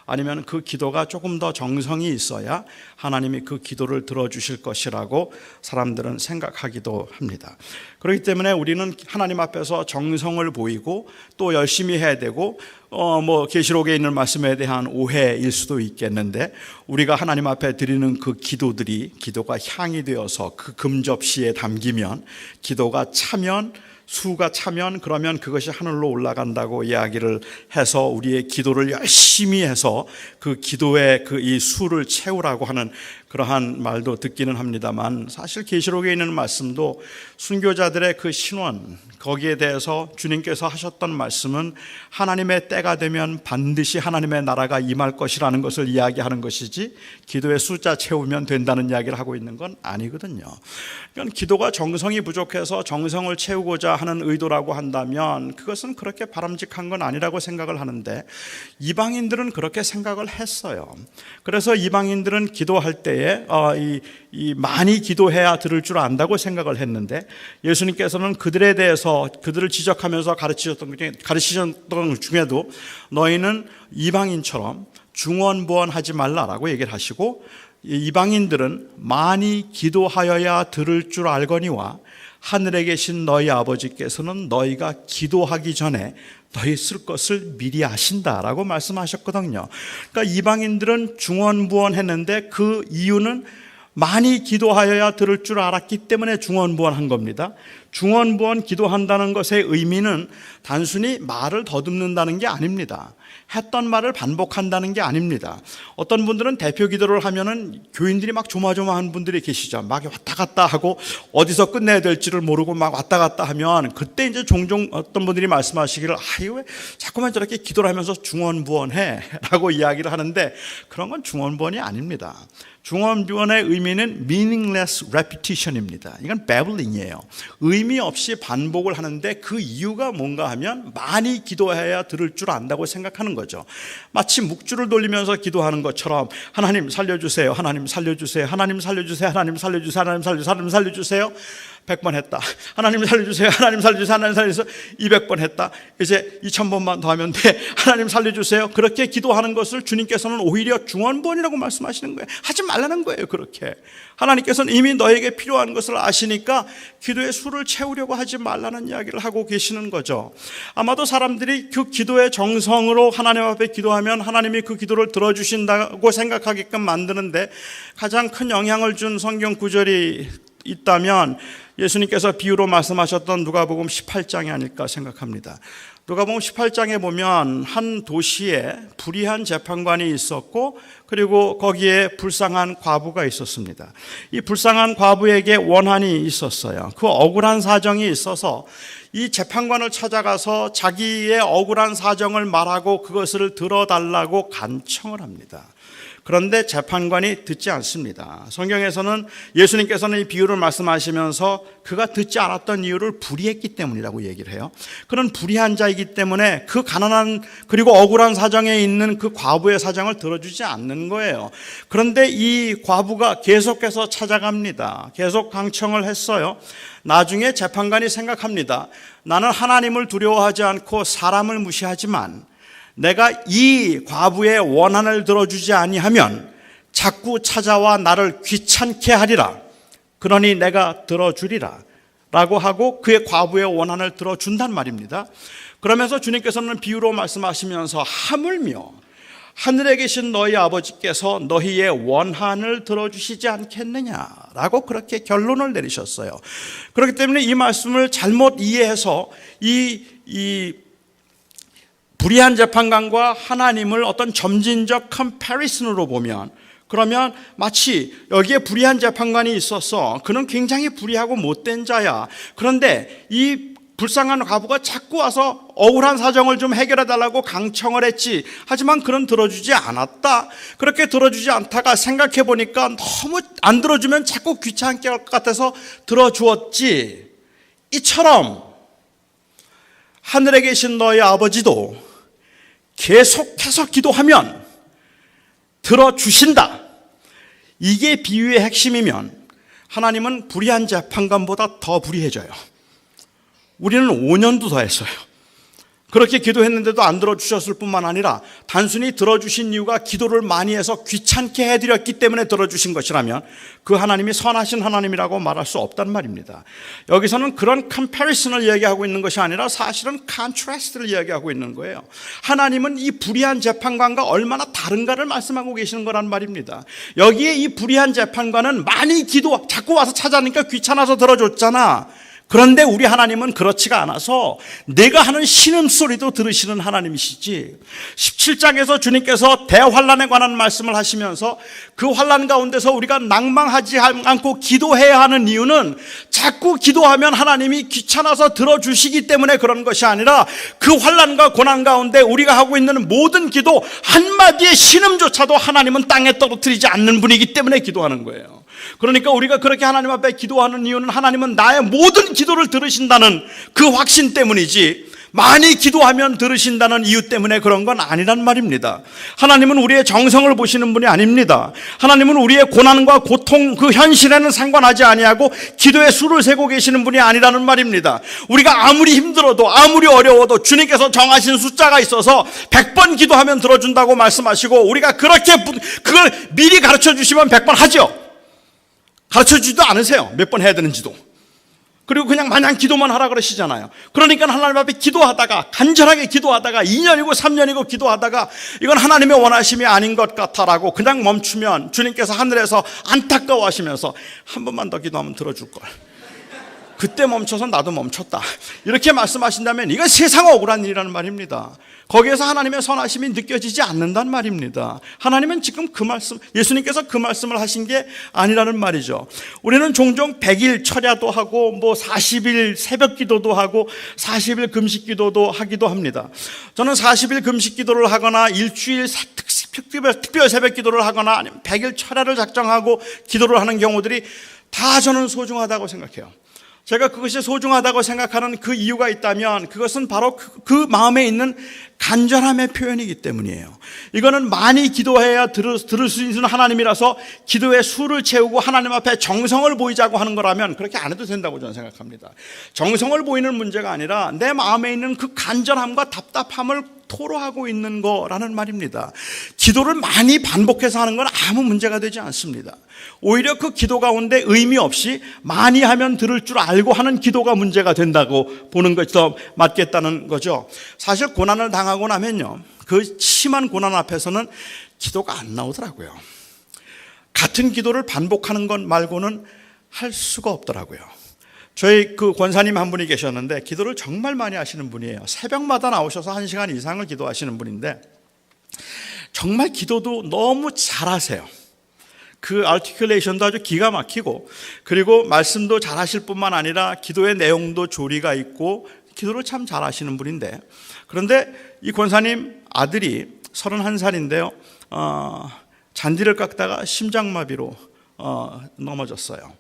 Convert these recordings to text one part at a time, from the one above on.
아니면 그 기도가 조금 더 정성이 있어야 하나님이 그 기도를 들어주실 것이라고 사람들은 생각하기도 합니다. 그렇기 때문에 우리는 하나님 앞에서 정성을 보이고 또 열심히 해야 되고 계시록에 있는 말씀에 대한 오해일 수도 있겠는데, 우리가 하나님 앞에 드리는 그 기도가 향이 되어서 그 금접시에 담기면, 기도가 차면, 수가 차면, 그러면 그것이 하늘로 올라간다고 이야기를 해서 우리의 기도를 열심히 해서 그 기도의 이 수를 채우라고 하는 그러한 말도 듣기는 합니다만, 사실 계시록에 있는 말씀도 순교자들의 그 신원, 거기에 대해서 주님께서 하셨던 말씀은 하나님의 때가 되면 반드시 하나님의 나라가 임할 것이라는 것을 이야기하는 것이지, 기도의 숫자 채우면 된다는 이야기를 하고 있는 건 아니거든요. 그러니까 기도가 정성이 부족해서 정성을 채우고자 하는 의도라고 한다면 그것은 그렇게 바람직한 건 아니라고 생각을 하는데, 이방인들은 그렇게 생각을 했어요. 그래서 이방인들은 기도할 때에 많이 기도해야 들을 줄 안다고 생각을 했는데, 예수님께서는 그들에 대해서 그들을 지적하면서 가르치셨던 것 중에도 너희는 이방인처럼 중언부언하지 말라라고 얘기를 하시고, 이방인들은 많이 기도하여야 들을 줄 알거니와 하늘에 계신 너희 아버지께서는 너희가 기도하기 전에 너희 쓸 것을 미리 아신다라고 말씀하셨거든요. 그러니까 이방인들은 중언부언했는데 그 이유는 많이 기도하여야 들을 줄 알았기 때문에 중언부언한 겁니다. 중언부언 기도한다는 것의 의미는 단순히 말을 더듬는다는 게 아닙니다. 했던 말을 반복한다는 게 아닙니다. 어떤 분들은 대표 기도를 하면은 교인들이 막 조마조마한 분들이 계시죠. 막 왔다 갔다 하고 어디서 끝내야 될지를 모르고 막 왔다 갔다 하면, 그때 이제 종종 어떤 분들이 말씀하시기를 왜 자꾸만 저렇게 기도를 하면서 중언부언해 라고 이야기를 하는데, 그런 건 중언부언이 아닙니다. 중언부언의 의미는 meaningless repetition입니다. 이건 babbling이에요. 의미 없이 반복을 하는데, 그 이유가 뭔가 하면 많이 기도해야 들을 줄 안다고 생각하는 거죠. 마치 묵주를 돌리면서 기도하는 것처럼 하나님 살려주세요, 하나님 살려주세요, 하나님 살려주세요, 하나님 살려주세요, 하나님 살려주세요, 하나님 살려주세요 100번 했다. 하나님 살려주세요, 하나님 살려주세요, 하나님 살려주세요 200번 했다. 이제 2000번만 더 하면 돼. 하나님 살려주세요. 그렇게 기도하는 것을 주님께서는 오히려 중언부언이라고 말씀하시는 거예요. 하지 말라는 거예요. 그렇게 하나님께서는 이미 너에게 필요한 것을 아시니까 기도의 수를 채우려고 하지 말라는 이야기를 하고 계시는 거죠. 아마도 사람들이 그 기도의 정성으로 하나님 앞에 기도하면 하나님이 그 기도를 들어주신다고 생각하게끔 만드는데, 가장 큰 영향을 준 성경 구절이 있다면 예수님께서 비유로 말씀하셨던 누가복음 18장이 아닐까 생각합니다. 누가복음 18장에 보면 한 도시에 불의한 재판관이 있었고, 그리고 거기에 불쌍한 과부가 있었습니다. 이 불쌍한 과부에게 원한이 있었어요. 그 억울한 사정이 있어서 이 재판관을 찾아가서 자기의 억울한 사정을 말하고 그것을 들어달라고 간청을 합니다. 그런데 재판관이 듣지 않습니다. 성경에서는 예수님께서는 이 비유를 말씀하시면서 그가 듣지 않았던 이유를 불의했기 때문이라고 얘기를 해요. 그런 불의한 자이기 때문에 그 가난한 그리고 억울한 사정에 있는 그 과부의 사정을 들어주지 않는 거예요. 그런데 이 과부가 계속해서 찾아갑니다. 계속 강청을 했어요. 나중에 재판관이 생각합니다. 나는 하나님을 두려워하지 않고 사람을 무시하지만 내가 이 과부의 원한을 들어주지 아니하면 자꾸 찾아와 나를 귀찮게 하리라. 그러니 내가 들어주리라 라고 하고 그의 과부의 원한을 들어준단 말입니다. 그러면서 주님께서는 비유로 말씀하시면서 하물며 하늘에 계신 너희 아버지께서 너희의 원한을 들어주시지 않겠느냐라고 그렇게 결론을 내리셨어요. 그렇기 때문에 이 말씀을 잘못 이해해서 이 불의한 재판관과 하나님을 어떤 점진적 컴패리슨으로 보면, 그러면 마치 여기에 불의한 재판관이 있었어. 그는 굉장히 불의하고 못된 자야. 그런데 이 불쌍한 과부가 자꾸 와서 억울한 사정을 좀 해결해 달라고 강청을 했지. 하지만 그는 들어주지 않았다. 그렇게 들어주지 않다가 생각해 보니까 너무 안 들어주면 자꾸 귀찮게 할 것 같아서 들어주었지. 이처럼 하늘에 계신 너희 아버지도 계속해서 기도하면 들어주신다. 이게 비유의 핵심이면 하나님은 불의한 재판관보다 더 불의해져요. 우리는 5년도 더 했어요. 그렇게 기도했는데도 안 들어주셨을 뿐만 아니라 단순히 들어주신 이유가 기도를 많이 해서 귀찮게 해드렸기 때문에 들어주신 것이라면 그 하나님이 선하신 하나님이라고 말할 수 없단 말입니다. 여기서는 그런 컴패리슨을 이야기하고 있는 것이 아니라 사실은 컨트라스트를 이야기하고 있는 거예요. 하나님은 이 불의한 재판관과 얼마나 다른가를 말씀하고 계시는 거란 말입니다. 여기에 이 불의한 재판관은 많이 자꾸 와서 찾아니까 귀찮아서 들어줬잖아. 그런데 우리 하나님은 그렇지가 않아서 내가 하는 신음소리도 들으시는 하나님이시지. 17장에서 주님께서 대환란에 관한 말씀을 하시면서 그 환란 가운데서 우리가 낭망하지 않고 기도해야 하는 이유는 자꾸 기도하면 하나님이 귀찮아서 들어주시기 때문에 그런 것이 아니라 그 환란과 고난 가운데 우리가 하고 있는 모든 기도 한마디의 신음조차도 하나님은 땅에 떨어뜨리지 않는 분이기 때문에 기도하는 거예요. 그러니까 우리가 그렇게 하나님 앞에 기도하는 이유는 하나님은 나의 모든 기도를 들으신다는 그 확신 때문이지, 많이 기도하면 들으신다는 이유 때문에 그런 건 아니란 말입니다. 하나님은 우리의 정성을 보시는 분이 아닙니다. 하나님은 우리의 고난과 고통 그 현실에는 상관하지 아니하고 기도의 수를 세고 계시는 분이 아니라는 말입니다. 우리가 아무리 힘들어도 아무리 어려워도 주님께서 정하신 숫자가 있어서 100번 기도하면 들어준다고 말씀하시고, 우리가 그렇게 그걸 미리 가르쳐 주시면 100번 하죠. 가르쳐주지도 않으세요. 몇 번 해야 되는지도. 그리고 그냥 마냥 기도만 하라 그러시잖아요. 그러니까 하나님 앞에 기도하다가, 간절하게 기도하다가 2년이고 3년이고 기도하다가 이건 하나님의 원하심이 아닌 것 같아라고 그냥 멈추면 주님께서 하늘에서 안타까워하시면서 한 번만 더 기도하면 들어줄 걸. 그때 멈춰서 나도 멈췄다, 이렇게 말씀하신다면 이건 세상 억울한 일이라는 말입니다. 거기에서 하나님의 선하심이 느껴지지 않는단 말입니다. 하나님은 지금 그 말씀, 예수님께서 그 말씀을 하신 게 아니라는 말이죠. 우리는 종종 100일 철야도 하고 40일 새벽 기도도 하고 40일 금식 기도도 하기도 합니다. 저는 40일 금식 기도를 하거나 일주일 특별 새벽 기도를 하거나 아니면 100일 철야를 작정하고 기도를 하는 경우들이 다 저는 소중하다고 생각해요. 제가 그것이 소중하다고 생각하는 그 이유가 있다면 그것은 바로 그 마음에 있는 간절함의 표현이기 때문이에요. 이거는 많이 기도해야 들을 수 있는 하나님이라서 기도의 수를 채우고 하나님 앞에 정성을 보이자고 하는 거라면 그렇게 안 해도 된다고 저는 생각합니다. 정성을 보이는 문제가 아니라 내 마음에 있는 그 간절함과 답답함을 토로하고 있는 거라는 말입니다. 기도를 많이 반복해서 하는 건 아무 문제가 되지 않습니다. 오히려 그 기도 가운데 의미 없이 많이 하면 들을 줄 알고 하는 기도가 문제가 된다고 보는 것이 더 맞겠다는 거죠. 사실 고난을 당하고 나면요, 그 심한 고난 앞에서는 기도가 안 나오더라고요. 같은 기도를 반복하는 것 말고는 할 수가 없더라고요. 저희 그 권사님 한 분이 계셨는데 기도를 정말 많이 하시는 분이에요. 새벽마다 나오셔서 1시간 이상을 기도하시는 분인데 정말 기도도 너무 잘하세요. 그 아티큘레이션도 아주 기가 막히고, 그리고 말씀도 잘하실 뿐만 아니라 기도의 내용도 조리가 있고 기도를 참 잘하시는 분인데, 그런데 이 권사님 아들이 31살인데요 잔디를 깎다가 심장마비로 넘어졌어요.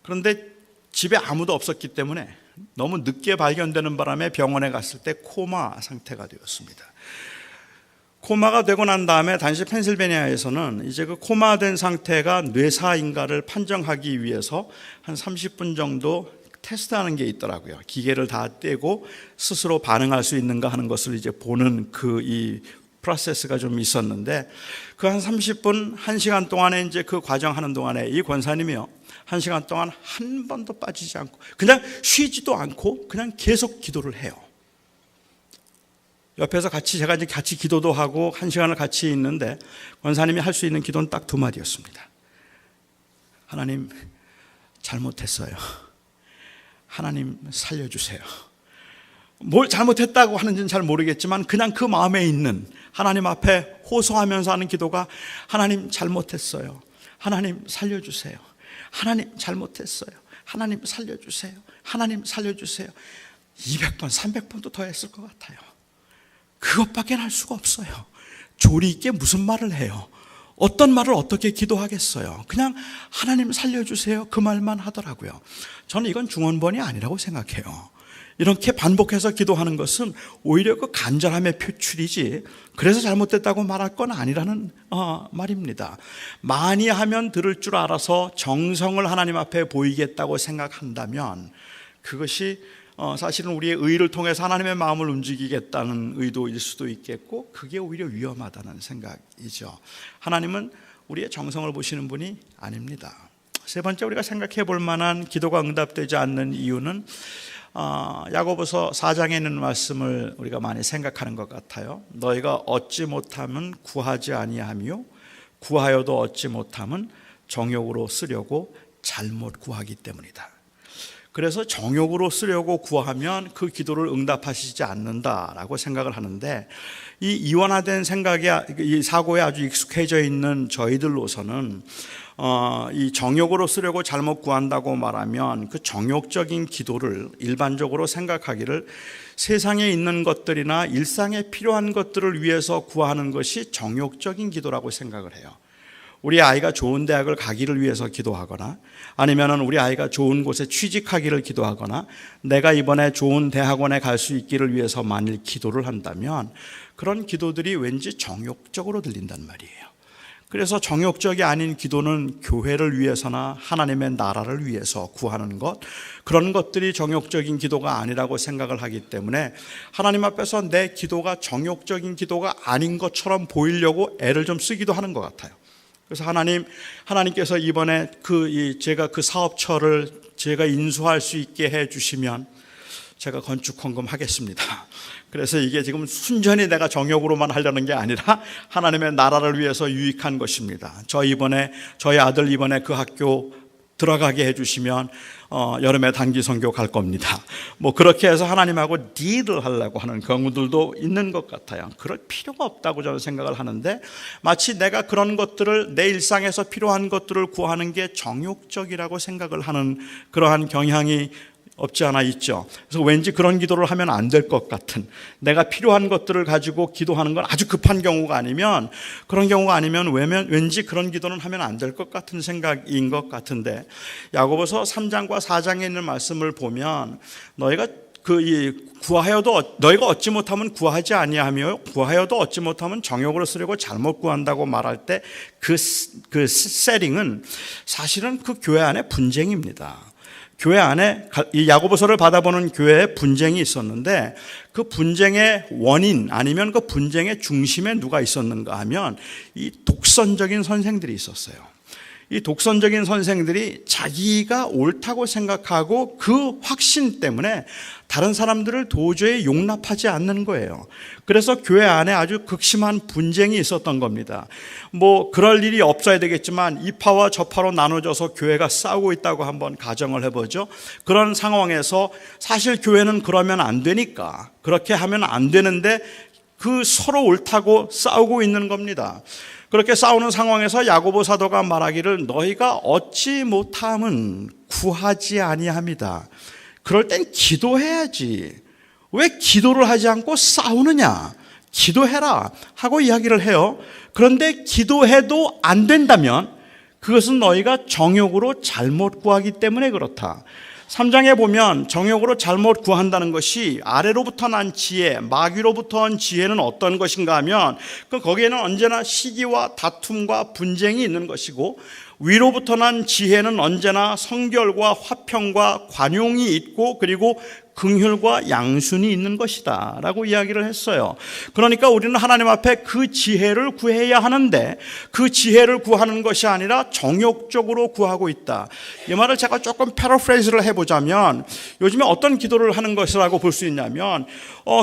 그런데 집에 아무도 없었기 때문에 너무 늦게 발견되는 바람에 병원에 갔을 때 코마 상태가 되었습니다. 코마가 되고 난 다음에 당시 펜실베니아에서는 이제 그 코마된 상태가 뇌사인가를 판정하기 위해서 한 30분 정도 테스트하는 게 있더라고요. 기계를 다 떼고 스스로 반응할 수 있는가 하는 것을 이제 보는 이 프로세스가 좀 있었는데, 그 한 30분, 1시간 동안에 이제 그 과정하는 동안에 이 권사님이요, 1시간 동안 한 번도 빠지지 않고 그냥 쉬지도 않고 그냥 계속 기도를 해요. 옆에서 제가 이제 같이 기도도 하고 1시간을 같이 있는데 권사님이 할 수 있는 기도는 딱 2마디였습니다. 하나님, 잘못했어요. 하나님, 살려주세요. 뭘 잘못했다고 하는지는 잘 모르겠지만 그냥 그 마음에 있는, 하나님 앞에 호소하면서 하는 기도가 하나님, 잘못했어요. 하나님, 살려주세요. 하나님, 잘못했어요. 하나님, 살려주세요. 하나님, 살려주세요. 200번, 300번도 더 했을 것 같아요. 그것밖에 할 수가 없어요. 조리 있게 무슨 말을 해요? 어떤 말을 어떻게 기도하겠어요? 그냥 하나님 살려주세요, 그 말만 하더라고요. 저는 이건 중언번이 아니라고 생각해요. 이렇게 반복해서 기도하는 것은 오히려 그 간절함의 표출이지 그래서 잘못됐다고 말할 건 아니라는 말입니다. 많이 하면 들을 줄 알아서 정성을 하나님 앞에 보이겠다고 생각한다면 그것이 사실은 우리의 의를 통해서 하나님의 마음을 움직이겠다는 의도일 수도 있겠고, 그게 오히려 위험하다는 생각이죠. 하나님은 우리의 정성을 보시는 분이 아닙니다. 세 번째, 우리가 생각해 볼 만한 기도가 응답되지 않는 이유는 야고보서 4장에 있는 말씀을 우리가 많이 생각하는 것 같아요. 너희가 얻지 못하면 구하지 아니하며 구하여도 얻지 못하면 정욕으로 쓰려고 잘못 구하기 때문이다. 그래서 정욕으로 쓰려고 구하면 그 기도를 응답하시지 않는다라고 생각을 하는데, 이 이원화된 생각에, 이 사고에 아주 익숙해져 있는 저희들로서는 이 정욕으로 쓰려고 잘못 구한다고 말하면 그 정욕적인 기도를 일반적으로 생각하기를 세상에 있는 것들이나 일상에 필요한 것들을 위해서 구하는 것이 정욕적인 기도라고 생각을 해요. 우리 아이가 좋은 대학을 가기를 위해서 기도하거나, 아니면 우리 아이가 좋은 곳에 취직하기를 기도하거나, 내가 이번에 좋은 대학원에 갈 수 있기를 위해서 만일 기도를 한다면 그런 기도들이 왠지 정욕적으로 들린단 말이에요. 그래서 정욕적이 아닌 기도는 교회를 위해서나 하나님의 나라를 위해서 구하는 것, 그런 것들이 정욕적인 기도가 아니라고 생각을 하기 때문에 하나님 앞에서 내 기도가 정욕적인 기도가 아닌 것처럼 보이려고 애를 좀 쓰기도 하는 것 같아요. 그래서 하나님께서 이번에 제가 그 사업처를 제가 인수할 수 있게 해 주시면 제가 건축 헌금하겠습니다. 그래서 이게 지금 순전히 내가 정욕으로만 하려는 게 아니라 하나님의 나라를 위해서 유익한 것입니다. 저희 아들 이번에 그 학교 들어가게 해주시면 여름에 단기 선교 갈 겁니다. 뭐 그렇게 해서 하나님하고 딜을 하려고 하는 경우들도 있는 것 같아요. 그럴 필요가 없다고 저는 생각을 하는데, 마치 내가 그런 것들을 내 일상에서 필요한 것들을 구하는 게 정욕적이라고 생각을 하는 그러한 경향이 없지 않아 있죠. 그래서 왠지 그런 기도를 하면 안 될 것 같은, 내가 필요한 것들을 가지고 기도하는 건 아주 급한 경우가 아니면, 그런 경우가 아니면 왠지 그런 기도는 하면 안 될 것 같은 생각인 것 같은데, 야고보서 3장과 4장에 있는 말씀을 보면 너희가 얻지 못하면 구하지 아니하며 구하여도 얻지 못하면 정욕으로 쓰려고 잘못 구한다고 말할 때 그 세팅은 사실은 그 교회 안에 분쟁입니다. 교회 안에 이 야고보서를 받아보는 교회에 분쟁이 있었는데, 그 분쟁의 원인 아니면 그 분쟁의 중심에 누가 있었는가 하면 이 독선적인 선생들이 있었어요. 이 독선적인 선생들이 자기가 옳다고 생각하고 그 확신 때문에 다른 사람들을 도저히 용납하지 않는 거예요. 그래서 교회 안에 아주 극심한 분쟁이 있었던 겁니다. 뭐 그럴 일이 없어야 되겠지만 이파와 저파로 나눠져서 교회가 싸우고 있다고 한번 가정을 해보죠. 그런 상황에서 사실 교회는 그러면 안 되니까, 그렇게 하면 안 되는데 그 서로 옳다고 싸우고 있는 겁니다. 그렇게 싸우는 상황에서 야고보 사도가 말하기를 너희가 얻지 못함은 구하지 아니합니다. 그럴 땐 기도해야지. 왜 기도를 하지 않고 싸우느냐? 기도해라 하고 이야기를 해요. 그런데 기도해도 안 된다면 그것은 너희가 정욕으로 잘못 구하기 때문에 그렇다. 3장에 보면 정욕으로 잘못 구한다는 것이 아래로부터 난 지혜, 마귀로부터 온 지혜는 어떤 것인가 하면 거기에는 언제나 시기와 다툼과 분쟁이 있는 것이고, 위로부터 난 지혜는 언제나 성결과 화평과 관용이 있고 그리고 긍휼과 양순이 있는 것이다 라고 이야기를 했어요. 그러니까 우리는 하나님 앞에 그 지혜를 구해야 하는데 그 지혜를 구하는 것이 아니라 정욕적으로 구하고 있다. 이 말을 제가 조금 패러프레이즈를 해보자면, 요즘에 어떤 기도를 하는 것이라고 볼 수 있냐면,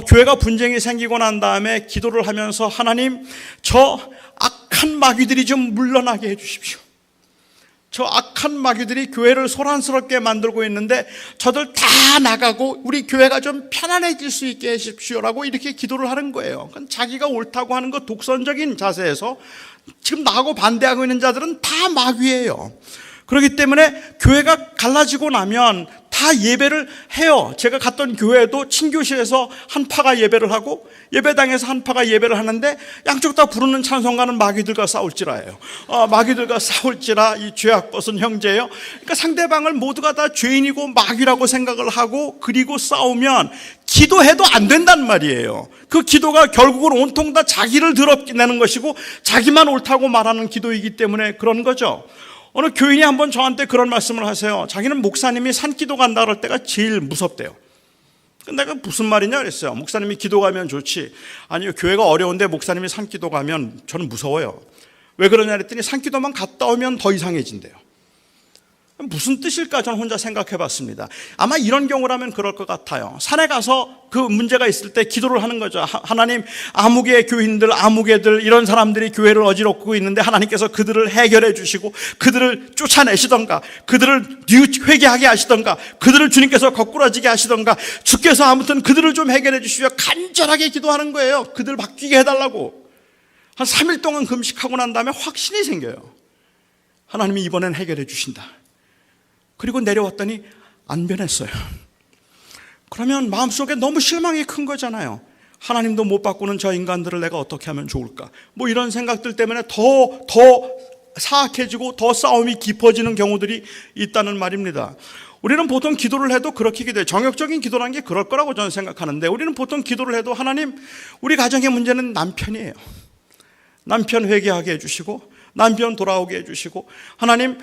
교회가 분쟁이 생기고 난 다음에 기도를 하면서 하나님, 저 악한 마귀들이 좀 물러나게 해주십시오. 저 악한 마귀들이 교회를 소란스럽게 만들고 있는데 저들 다 나가고 우리 교회가 좀 편안해질 수 있게 해주십시오라고 이렇게 기도를 하는 거예요. 그건 자기가 옳다고 하는 것 독선적인 자세에서 지금 나하고 반대하고 있는 자들은 다 마귀예요. 그렇기 때문에 교회가 갈라지고 나면 다 예배를 해요. 제가 갔던 교회도 친교실에서 한 파가 예배를 하고 예배당에서 한 파가 예배를 하는데 양쪽 다 부르는 찬송가는 마귀들과 싸울지라예요. 마귀들과 싸울지라 이 죄악 벗은 형제예요. 그러니까 상대방을 모두가 다 죄인이고 마귀라고 생각을 하고 그리고 싸우면 기도해도 안 된단 말이에요. 그 기도가 결국은 온통 다 자기를 더럽히는 것이고 자기만 옳다고 말하는 기도이기 때문에 그런 거죠. 어느 교인이 한번 저한테 그런 말씀을 하세요. 자기는 목사님이 산기도 간다 그럴 때가 제일 무섭대요. 내가 무슨 말이냐 그랬어요. 목사님이 기도 가면 좋지. 아니요, 교회가 어려운데 목사님이 산기도 가면 저는 무서워요. 왜 그러냐 그랬더니 산기도만 갔다 오면 더 이상해진대요. 무슨 뜻일까 저는 혼자 생각해 봤습니다. 아마 이런 경우라면 그럴 것 같아요. 산에 가서 그 문제가 있을 때 기도를 하는 거죠. 하나님, 아무개 교인들, 아무개들 이런 사람들이 교회를 어지럽고 있는데 하나님께서 그들을 해결해 주시고 그들을 쫓아내시던가 그들을 회개하게 하시던가 그들을 주님께서 거꾸러지게 하시던가 주께서 아무튼 그들을 좀 해결해 주시며 간절하게 기도하는 거예요. 그들 바뀌게 해달라고. 한 3일 동안 금식하고 난 다음에 확신이 생겨요. 하나님이 이번엔 해결해 주신다. 그리고 내려왔더니 안 변했어요. 그러면 마음속에 너무 실망이 큰 거잖아요. 하나님도 못 바꾸는 저 인간들을 내가 어떻게 하면 좋을까? 뭐 이런 생각들 때문에 더 사악해지고 더 싸움이 깊어지는 경우들이 있다는 말입니다. 우리는 보통 기도를 해도 그렇게 기도해요. 정욕적인 기도라는 게 그럴 거라고 저는 생각하는데 우리는 보통 기도를 해도 하나님, 우리 가정의 문제는 남편이에요. 남편 회개하게 해주시고 남편 돌아오게 해주시고 하나님,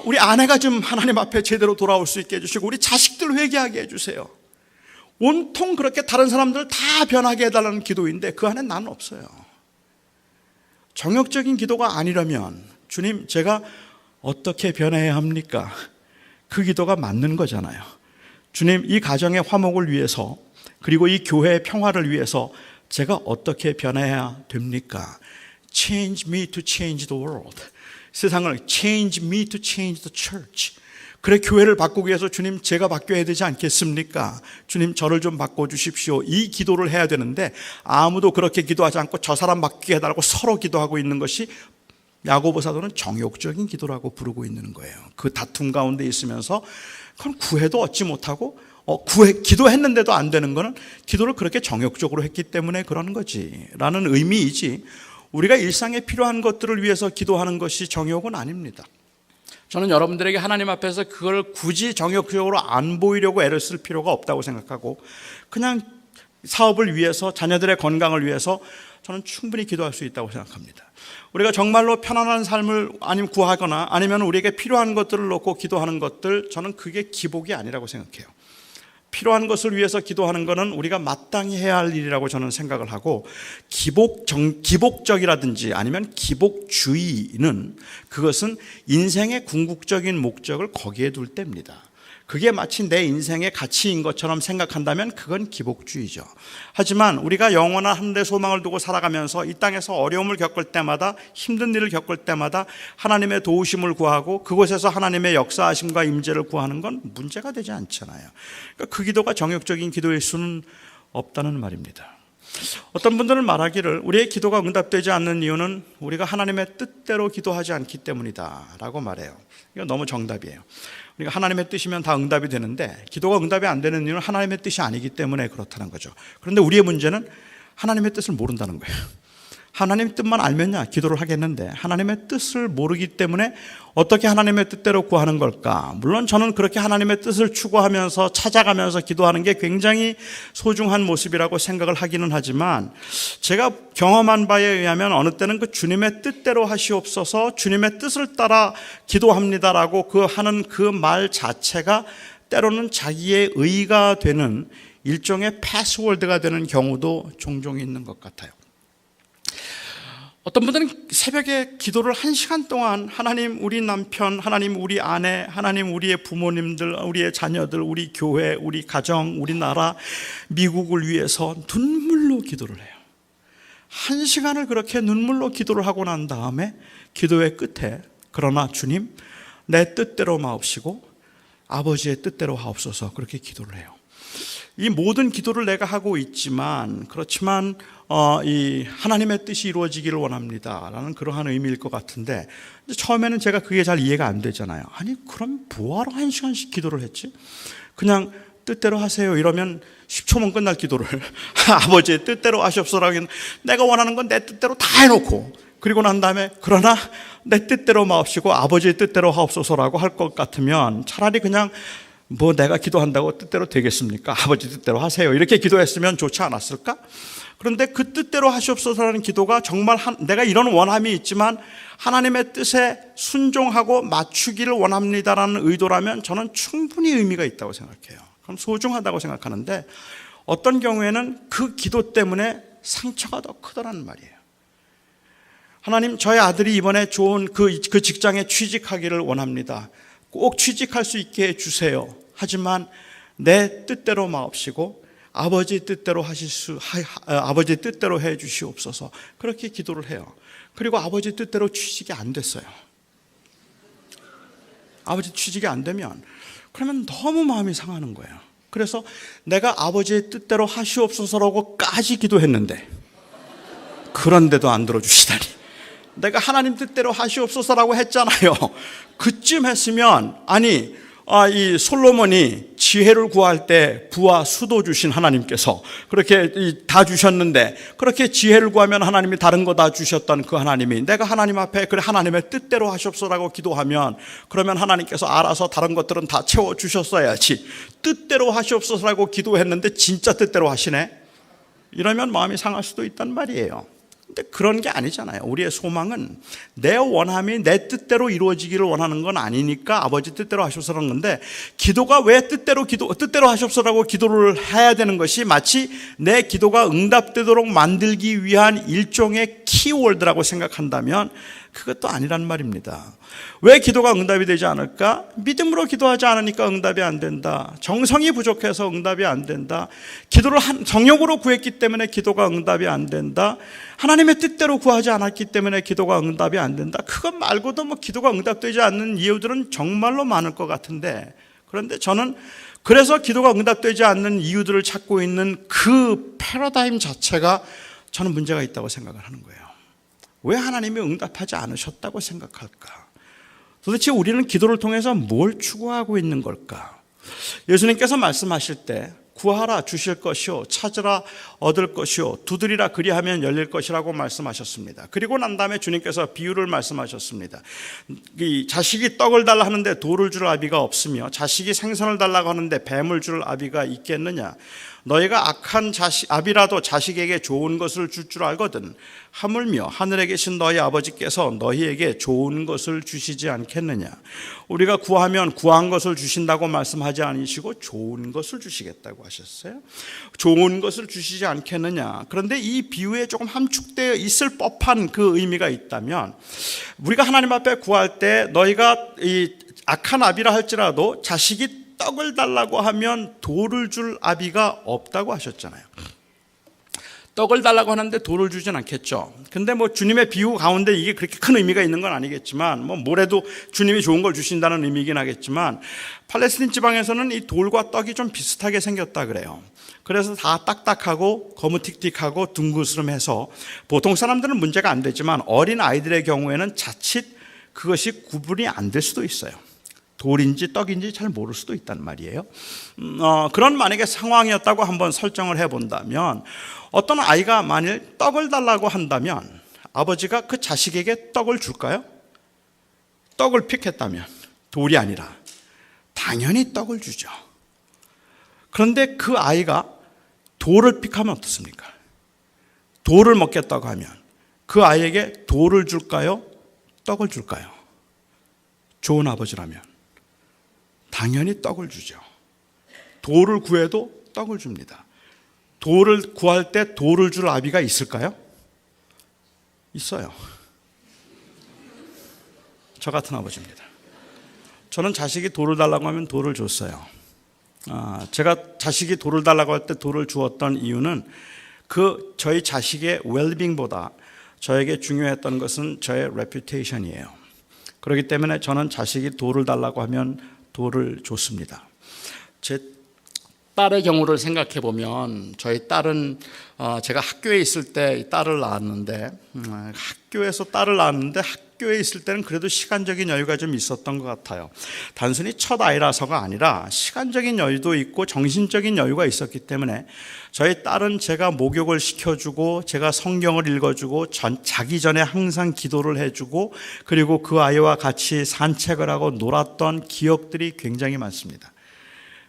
우리 아내가 좀 하나님 앞에 제대로 돌아올 수 있게 해주시고 우리 자식들 회개하게 해주세요. 온통 그렇게 다른 사람들 다 변하게 해달라는 기도인데 그 안에 나는 없어요. 정욕적인 기도가 아니라면 주님, 제가 어떻게 변해야 합니까? 그 기도가 맞는 거잖아요. 주님, 이 가정의 화목을 위해서 그리고 이 교회의 평화를 위해서 제가 어떻게 변해야 됩니까? Change me to change the world. 세상을 change me to change the church. 그래, 교회를 바꾸기 위해서 주님, 제가 바뀌어야 되지 않겠습니까? 주님, 저를 좀 바꿔주십시오. 이 기도를 해야 되는데 아무도 그렇게 기도하지 않고 저 사람 바뀌게 해달라고 서로 기도하고 있는 것이 야고보 사도는 정욕적인 기도라고 부르고 있는 거예요. 그 다툼 가운데 있으면서 그건 구해도 얻지 못하고 기도했는데도 안 되는 거는 기도를 그렇게 정욕적으로 했기 때문에 그러는 거지 라는 의미이지, 우리가 일상에 필요한 것들을 위해서 기도하는 것이 정욕은 아닙니다. 저는 여러분들에게 하나님 앞에서 그걸 굳이 정욕적으로 안 보이려고 애를 쓸 필요가 없다고 생각하고 그냥 사업을 위해서, 자녀들의 건강을 위해서 저는 충분히 기도할 수 있다고 생각합니다. 우리가 정말로 편안한 삶을 구하거나 아니면 우리에게 필요한 것들을 놓고 기도하는 것들, 저는 그게 기복이 아니라고 생각해요. 필요한 것을 위해서 기도하는 것은 우리가 마땅히 해야 할 일이라고 저는 생각을 하고, 기복적이라든지 아니면 기복주의는 그것은 인생의 궁극적인 목적을 거기에 둘 때입니다. 그게 마치 내 인생의 가치인 것처럼 생각한다면 그건 기복주의죠. 하지만 우리가 영원한 하늘의 소망을 두고 살아가면서 이 땅에서 어려움을 겪을 때마다, 힘든 일을 겪을 때마다 하나님의 도우심을 구하고 그곳에서 하나님의 역사하심과 임재를 구하는 건 문제가 되지 않잖아요. 그러니까 그 기도가 정욕적인 기도일 수는 없다는 말입니다. 어떤 분들은 말하기를 우리의 기도가 응답되지 않는 이유는 우리가 하나님의 뜻대로 기도하지 않기 때문이다 라고 말해요. 이거 너무 정답이에요. 우리가 하나님의 뜻이면 다 응답이 되는데 기도가 응답이 안 되는 이유는 하나님의 뜻이 아니기 때문에 그렇다는 거죠. 그런데 우리의 문제는 하나님의 뜻을 모른다는 거예요. 하나님의 뜻만 알면야 기도를 하겠는데 하나님의 뜻을 모르기 때문에 어떻게 하나님의 뜻대로 구하는 걸까? 물론 저는 그렇게 하나님의 뜻을 추구하면서 찾아가면서 기도하는 게 굉장히 소중한 모습이라고 생각을 하기는 하지만, 제가 경험한 바에 의하면 어느 때는 그 주님의 뜻대로 하시옵소서, 주님의 뜻을 따라 기도합니다라고 하는 그 말 자체가 때로는 자기의 의가 되는 일종의 패스워드가 되는 경우도 종종 있는 것 같아요. 어떤 분들은 새벽에 기도를 1시간 동안 하나님 우리 남편, 하나님 우리 아내, 하나님 우리의 부모님들, 우리의 자녀들, 우리 교회, 우리 가정, 우리 나라, 미국을 위해서 눈물로 기도를 해요. 1시간을 그렇게 눈물로 기도를 하고 난 다음에 기도의 끝에 그러나 주님 내 뜻대로 마옵시고 아버지의 뜻대로 하옵소서, 그렇게 기도를 해요. 이 모든 기도를 내가 하고 있지만, 그렇지만 이 하나님의 뜻이 이루어지기를 원합니다 라는 그러한 의미일 것 같은데, 처음에는 제가 그게 잘 이해가 안 되잖아요. 아니 그럼 뭐하러 1시간씩 기도를 했지? 그냥 뜻대로 하세요 이러면 10초면 끝날 기도를 아버지의 뜻대로 하시옵소서라고, 내가 원하는 건 내 뜻대로 다 해놓고 그리고 난 다음에 그러나 내 뜻대로 마옵시고 아버지의 뜻대로 하옵소서라고 할 것 같으면 차라리 그냥 내가 기도한다고 뜻대로 되겠습니까? 아버지 뜻대로 하세요 이렇게 기도했으면 좋지 않았을까? 그런데 그 뜻대로 하시옵소서라는 기도가 정말 내가 이런 원함이 있지만 하나님의 뜻에 순종하고 맞추기를 원합니다라는 의도라면 저는 충분히 의미가 있다고 생각해요. 그럼 소중하다고 생각하는데 어떤 경우에는 그 기도 때문에 상처가 더 크더란 말이에요. 하나님, 저희 아들이 이번에 좋은 그 직장에 취직하기를 원합니다. 꼭 취직할 수 있게 해주세요. 하지만 내 뜻대로 마옵시고 아버지 뜻대로 아버지 뜻대로 해 주시옵소서. 그렇게 기도를 해요. 그리고 아버지 뜻대로 취직이 안 됐어요. 아버지 취직이 안 되면 그러면 너무 마음이 상하는 거예요. 그래서 내가 아버지의 뜻대로 하시옵소서라고까지 기도했는데 그런데도 안 들어주시다니. 내가 하나님 뜻대로 하시옵소서라고 했잖아요. 그쯤 했으면 이 솔로몬이 지혜를 구할 때 부와 수도 주신 하나님께서 그렇게 다 주셨는데 그렇게 지혜를 구하면 하나님이 다른 거 다 주셨던 그 하나님이 내가 하나님 앞에 그래 하나님의 뜻대로 하시옵소서라고 기도하면 그러면 하나님께서 알아서 다른 것들은 다 채워주셨어야지 뜻대로 하시옵소서라고 기도했는데 진짜 뜻대로 하시네? 이러면 마음이 상할 수도 있단 말이에요. 근데 그런 게 아니잖아요. 우리의 소망은 내 원함이 내 뜻대로 이루어지기를 원하는 건 아니니까 아버지 뜻대로 하시옵소서라는 건데 기도가 왜 뜻대로 하시옵소서라고 기도를 해야 되는 것이 마치 내 기도가 응답되도록 만들기 위한 일종의 키워드라고 생각한다면 그것도 아니란 말입니다. 왜 기도가 응답이 되지 않을까? 믿음으로 기도하지 않으니까 응답이 안 된다. 정성이 부족해서 응답이 안 된다. 기도를 정욕으로 구했기 때문에 기도가 응답이 안 된다. 하나님의 뜻대로 구하지 않았기 때문에 기도가 응답이 안 된다. 그것 말고도 기도가 응답되지 않는 이유들은 정말로 많을 것 같은데 그런데 저는 그래서 기도가 응답되지 않는 이유들을 찾고 있는 그 패러다임 자체가 저는 문제가 있다고 생각을 하는 거예요. 왜 하나님이 응답하지 않으셨다고 생각할까? 도대체 우리는 기도를 통해서 뭘 추구하고 있는 걸까? 예수님께서 말씀하실 때 구하라 주실 것이요 찾으라 얻을 것이요 두드리라 그리하면 열릴 것이라고 말씀하셨습니다. 그리고 난 다음에 주님께서 비유를 말씀하셨습니다. 이 자식이 떡을 달라 하는데 돌을 줄 아비가 없으며 자식이 생선을 달라고 하는데 뱀을 줄 아비가 있겠느냐? 너희가 악한 아비라도 자식에게 좋은 것을 줄 줄 알거든 하물며 하늘에 계신 너희 아버지께서 너희에게 좋은 것을 주시지 않겠느냐? 우리가 구하면 구한 것을 주신다고 말씀하지 않으시고 좋은 것을 주시겠다고 하셨어요. 좋은 것을 주시지 않겠느냐? 그런데 이 비유에 조금 함축되어 있을 법한 그 의미가 있다면 우리가 하나님 앞에 구할 때 너희가 이 악한 아비라 할지라도 자식이 떡을 달라고 하면 돌을 줄 아비가 없다고 하셨잖아요. 떡을 달라고 하는데 돌을 주진 않겠죠. 근데 주님의 비유 가운데 이게 그렇게 큰 의미가 있는 건 아니겠지만 뭐래도 주님이 좋은 걸 주신다는 의미이긴 하겠지만 팔레스틴 지방에서는 이 돌과 떡이 좀 비슷하게 생겼다 그래요. 그래서 다 딱딱하고 거무틱틱하고 둥그스름해서 보통 사람들은 문제가 안 되지만 어린 아이들의 경우에는 자칫 그것이 구분이 안 될 수도 있어요. 돌인지 떡인지 잘 모를 수도 있단 말이에요. 그런 만약에 상황이었다고 한번 설정을 해본다면 어떤 아이가 만일 떡을 달라고 한다면 아버지가 그 자식에게 떡을 줄까요? 떡을 픽했다면 돌이 아니라 당연히 떡을 주죠. 그런데 그 아이가 돌을 픽하면 어떻습니까? 돌을 먹겠다고 하면 그 아이에게 돌을 줄까요? 떡을 줄까요? 좋은 아버지라면 당연히 떡을 주죠. 돌을 구해도 떡을 줍니다. 돌을 구할 때 돌을 줄 아비가 있을까요? 있어요. 저 같은 아버지입니다. 저는 자식이 돌을 달라고 하면 돌을 줬어요. 제가 자식이 돌을 달라고 할 때 돌을 주었던 이유는 저희 자식의 웰빙보다 저에게 중요했던 것은 저의 레퓨테이션이에요. 그렇기 때문에 저는 자식이 돌을 달라고 하면 돌을 줬습니다. 제 딸의 경우를 생각해 보면 저희 딸은 제가 학교에 있을 때 딸을 낳았는데 학교에서 딸을 낳았는데 학교에 있을 때는 그래도 시간적인 여유가 좀 있었던 것 같아요. 단순히 첫 아이라서가 아니라 시간적인 여유도 있고 정신적인 여유가 있었기 때문에 저희 딸은 제가 목욕을 시켜주고 제가 성경을 읽어주고 자기 전에 항상 기도를 해주고 그리고 그 아이와 같이 산책을 하고 놀았던 기억들이 굉장히 많습니다.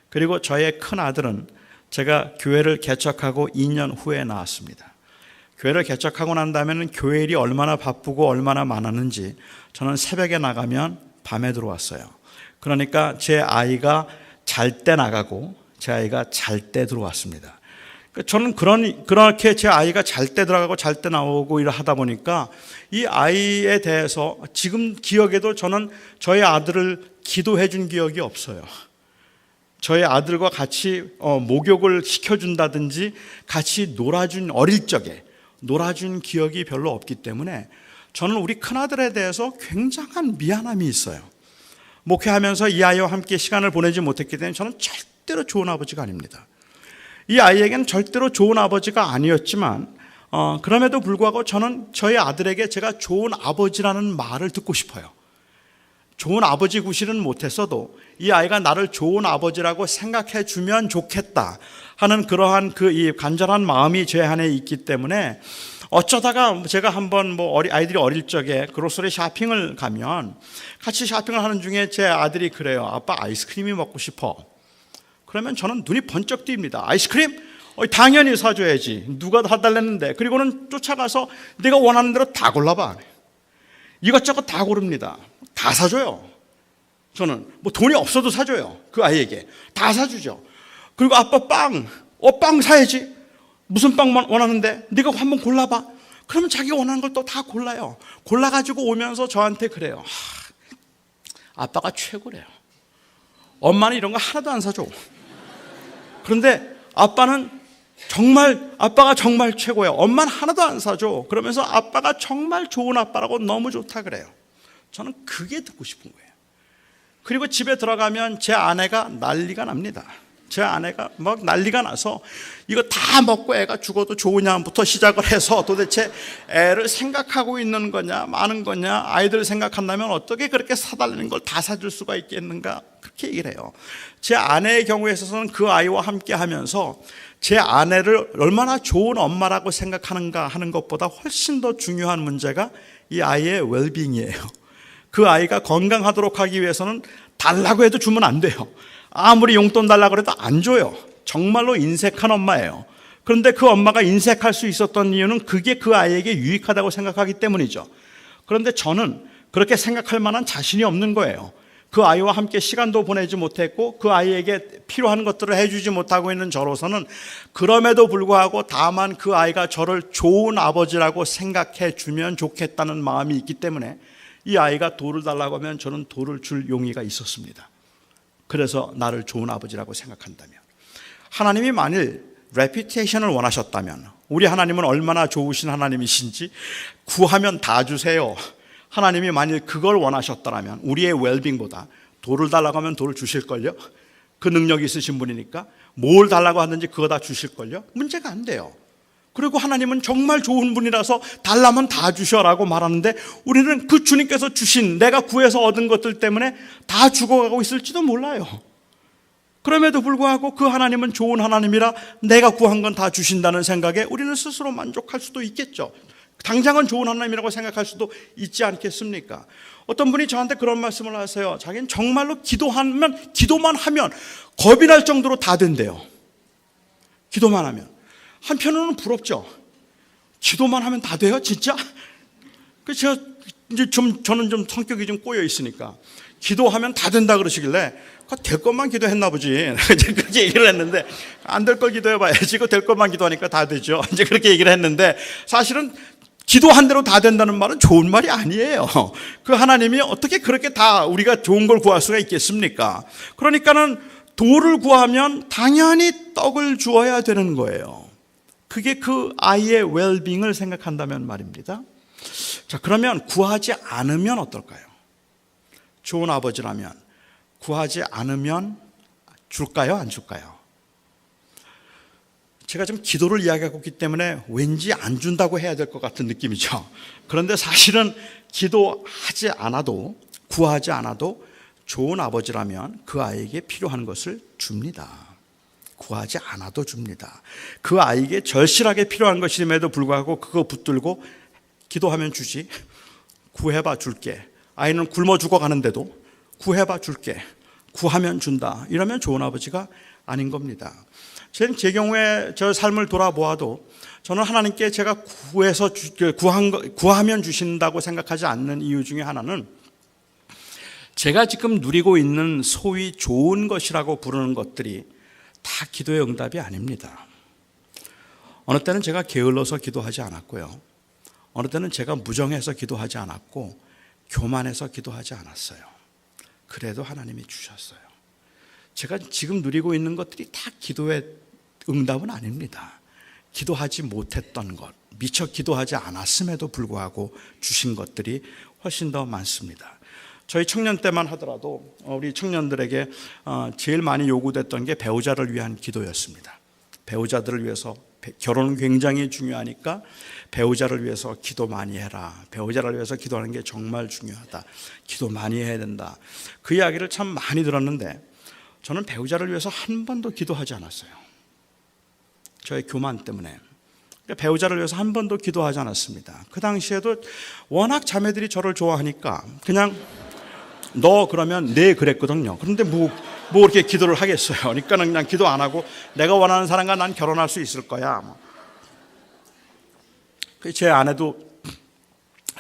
그리고 저의 큰 아들은 제가 교회를 개척하고 2년 후에 낳았습니다. 교회를 개척하고 난 다음에는 교회 일이 얼마나 바쁘고 얼마나 많았는지 저는 새벽에 나가면 밤에 들어왔어요. 그러니까 제 아이가 잘 때 나가고 제 아이가 잘 때 들어왔습니다. 저는 그렇게 제 아이가 잘 때 들어가고 잘 때 나오고 일을 하다 보니까 이 아이에 대해서 지금 기억에도 저는 저희 아들을 기도해 준 기억이 없어요. 저희 아들과 같이 목욕을 시켜준다든지 같이 어릴 적에 놀아준 기억이 별로 없기 때문에 저는 우리 큰아들에 대해서 굉장한 미안함이 있어요. 목회하면서 이 아이와 함께 시간을 보내지 못했기 때문에 저는 절대로 좋은 아버지가 아닙니다. 이 아이에게는 절대로 좋은 아버지가 아니었지만 그럼에도 불구하고 저는 저희 아들에게 제가 좋은 아버지라는 말을 듣고 싶어요. 좋은 아버지 구실은 못했어도 이 아이가 나를 좋은 아버지라고 생각해 주면 좋겠다 하는 그러한 이 간절한 마음이 제 안에 있기 때문에 어쩌다가 제가 한번 아이들이 어릴 적에 그로서리 쇼핑을 가면 같이 쇼핑을 하는 중에 제 아들이 그래요. 아빠 아이스크림이 먹고 싶어. 그러면 저는 눈이 번쩍 띄입니다. 아이스크림? 당연히 사줘야지. 누가 다 달랬는데. 그리고는 쫓아가서 내가 원하는 대로 다 골라봐. 이것저것 다 고릅니다. 다 사줘요. 저는 돈이 없어도 사줘요. 그 아이에게 다 사주죠. 그리고 아빠 빵 사야지. 무슨 빵 원하는데 네가 한번 골라봐. 그러면 자기가 원하는 걸 또 다 골라요. 골라가지고 오면서 저한테 그래요. 아빠가 최고래요. 엄마는 이런 거 하나도 안 사줘. 그런데 아빠가 정말 최고예요. 엄마는 하나도 안 사줘. 그러면서 아빠가 정말 좋은 아빠라고 너무 좋다 그래요. 저는 그게 듣고 싶은 거예요. 그리고 집에 들어가면 제 아내가 난리가 납니다. 제 아내가 막 난리가 나서 이거 다 먹고 애가 죽어도 좋으냐부터 시작을 해서 도대체 애를 생각하고 있는 거냐 마는 거냐, 아이들 생각한다면 어떻게 그렇게 사달라는 걸 다 사줄 수가 있겠는가, 그렇게 얘기를 해요. 제 아내의 경우에 있어서는 그 아이와 함께 하면서 제 아내를 얼마나 좋은 엄마라고 생각하는가 하는 것보다 훨씬 더 중요한 문제가 이 아이의 웰빙이에요. 그 아이가 건강하도록 하기 위해서는 달라고 해도 주면 안 돼요. 아무리 용돈 달라고 해도 안 줘요. 정말로 인색한 엄마예요. 그런데 그 엄마가 인색할 수 있었던 이유는 그게 그 아이에게 유익하다고 생각하기 때문이죠. 그런데 저는 그렇게 생각할 만한 자신이 없는 거예요. 그 아이와 함께 시간도 보내지 못했고 그 아이에게 필요한 것들을 해주지 못하고 있는 저로서는 그럼에도 불구하고 다만 그 아이가 저를 좋은 아버지라고 생각해 주면 좋겠다는 마음이 있기 때문에 이 아이가 돌을 달라고 하면 저는 돌을 줄 용의가 있었습니다. 그래서 나를 좋은 아버지라고 생각한다면, 하나님이 만일 레퓨테이션을 원하셨다면, 우리 하나님은 얼마나 좋으신 하나님이신지 구하면 다 주세요. 하나님이 만일 그걸 원하셨다면 우리의 웰빙보다 돌을 달라고 하면 돌을 주실걸요? 그 능력이 있으신 분이니까 뭘 달라고 하든지 그거 다 주실걸요? 문제가 안 돼요. 그리고 하나님은 정말 좋은 분이라서 달라면 다 주셔라고 말하는데 우리는 그 주님께서 주신, 내가 구해서 얻은 것들 때문에 다 죽어가고 있을지도 몰라요. 그럼에도 불구하고 그 하나님은 좋은 하나님이라 내가 구한 건 다 주신다는 생각에 우리는 스스로 만족할 수도 있겠죠. 당장은 좋은 하나님이라고 생각할 수도 있지 않겠습니까? 어떤 분이 저한테 그런 말씀을 하세요. 자기는 정말로 기도만 하면 겁이 날 정도로 다 된대요. 기도만 하면. 한편으로는 부럽죠. 기도만 하면 다 돼요, 진짜? 그래서 저는 좀 성격이 좀 꼬여 있으니까 기도하면 다 된다 그러시길래 될 것만 기도했나 보지. 그렇게 얘기를 했는데, 안 될 걸 기도해봐야지. 될 것만 기도하니까 다 되죠. 이제 그렇게 얘기를 했는데, 사실은 기도한 대로 다 된다는 말은 좋은 말이 아니에요. 그 하나님이 어떻게 그렇게 다 우리가 좋은 걸 구할 수가 있겠습니까? 그러니까는 돌을 구하면 당연히 떡을 주어야 되는 거예요. 그게 그 아이의 웰빙을 생각한다면 말입니다. 자, 그러면 구하지 않으면 어떨까요? 좋은 아버지라면 구하지 않으면 줄까요? 안 줄까요? 제가 지금 기도를 이야기하고 있기 때문에 왠지 안 준다고 해야 될 것 같은 느낌이죠. 그런데 사실은 기도하지 않아도, 구하지 않아도 좋은 아버지라면 그 아이에게 필요한 것을 줍니다. 구하지 않아도 줍니다. 그 아이에게 절실하게 필요한 것임에도 불구하고 그거 붙들고 기도하면 주지, 구해봐 줄게. 아이는 굶어 죽어가는데도 구해봐 줄게, 구하면 준다. 이러면 좋은 아버지가 아닌 겁니다. 제 경우에 저 삶을 돌아보아도 저는 하나님께 제가 구하면 주신다고 생각하지 않는 이유 중에 하나는, 제가 지금 누리고 있는 소위 좋은 것이라고 부르는 것들이 다 기도의 응답이 아닙니다. 어느 때는 제가 게을러서 기도하지 않았고요. 어느 때는 제가 무정해서 기도하지 않았고 교만해서 기도하지 않았어요. 그래도 하나님이 주셨어요. 제가 지금 누리고 있는 것들이 다 기도의 응답은 아닙니다. 기도하지 못했던 것, 미처 기도하지 않았음에도 불구하고 주신 것들이 훨씬 더 많습니다. 저희 청년 때만 하더라도 우리 청년들에게 제일 많이 요구됐던 게 배우자를 위한 기도였습니다. 배우자들을 위해서, 결혼은 굉장히 중요하니까 배우자를 위해서 기도 많이 해라. 배우자를 위해서 기도하는 게 정말 중요하다. 기도 많이 해야 된다. 그 이야기를 참 많이 들었는데 저는 배우자를 위해서 한 번도 기도하지 않았어요. 저의 교만 때문에. 배우자를 위해서 한 번도 기도하지 않았습니다. 그 당시에도 워낙 자매들이 저를 좋아하니까 그냥 너 그러면 네 그랬거든요. 그런데 뭐 이렇게 기도를 하겠어요. 그러니까는 그냥 기도 안 하고 내가 원하는 사람과 난 결혼할 수 있을 거야. 제 아내도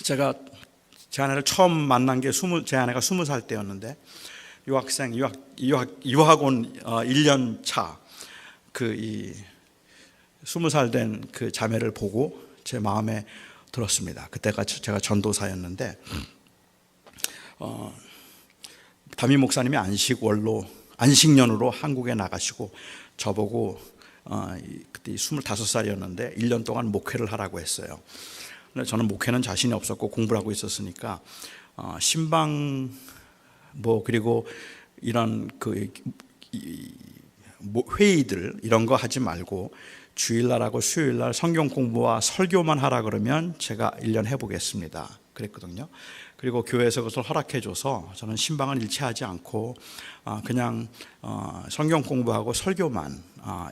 제가 제 아내를 처음 만난 게 제 아내가 20살 때였는데 유학 온 1년 차 20살 된 그 자매를 보고 제 마음에 들었습니다. 그때가 제가 전도사였는데 담임 목사님이 안식년으로 한국에 나가시고 저보고 그때 25살이었는데 1년 동안 목회를 하라고 했어요. 근데 저는 목회는 자신이 없었고 공부를 하고 있었으니까 신방 그리고 이런 회의들 이런 거 하지 말고 주일날하고 수요일날 성경 공부와 설교만 하라 그러면 제가 1년 해보겠습니다. 그랬거든요. 그리고 교회에서 그것을 허락해줘서 저는 신방은 일체하지 않고 그냥 성경 공부하고 설교만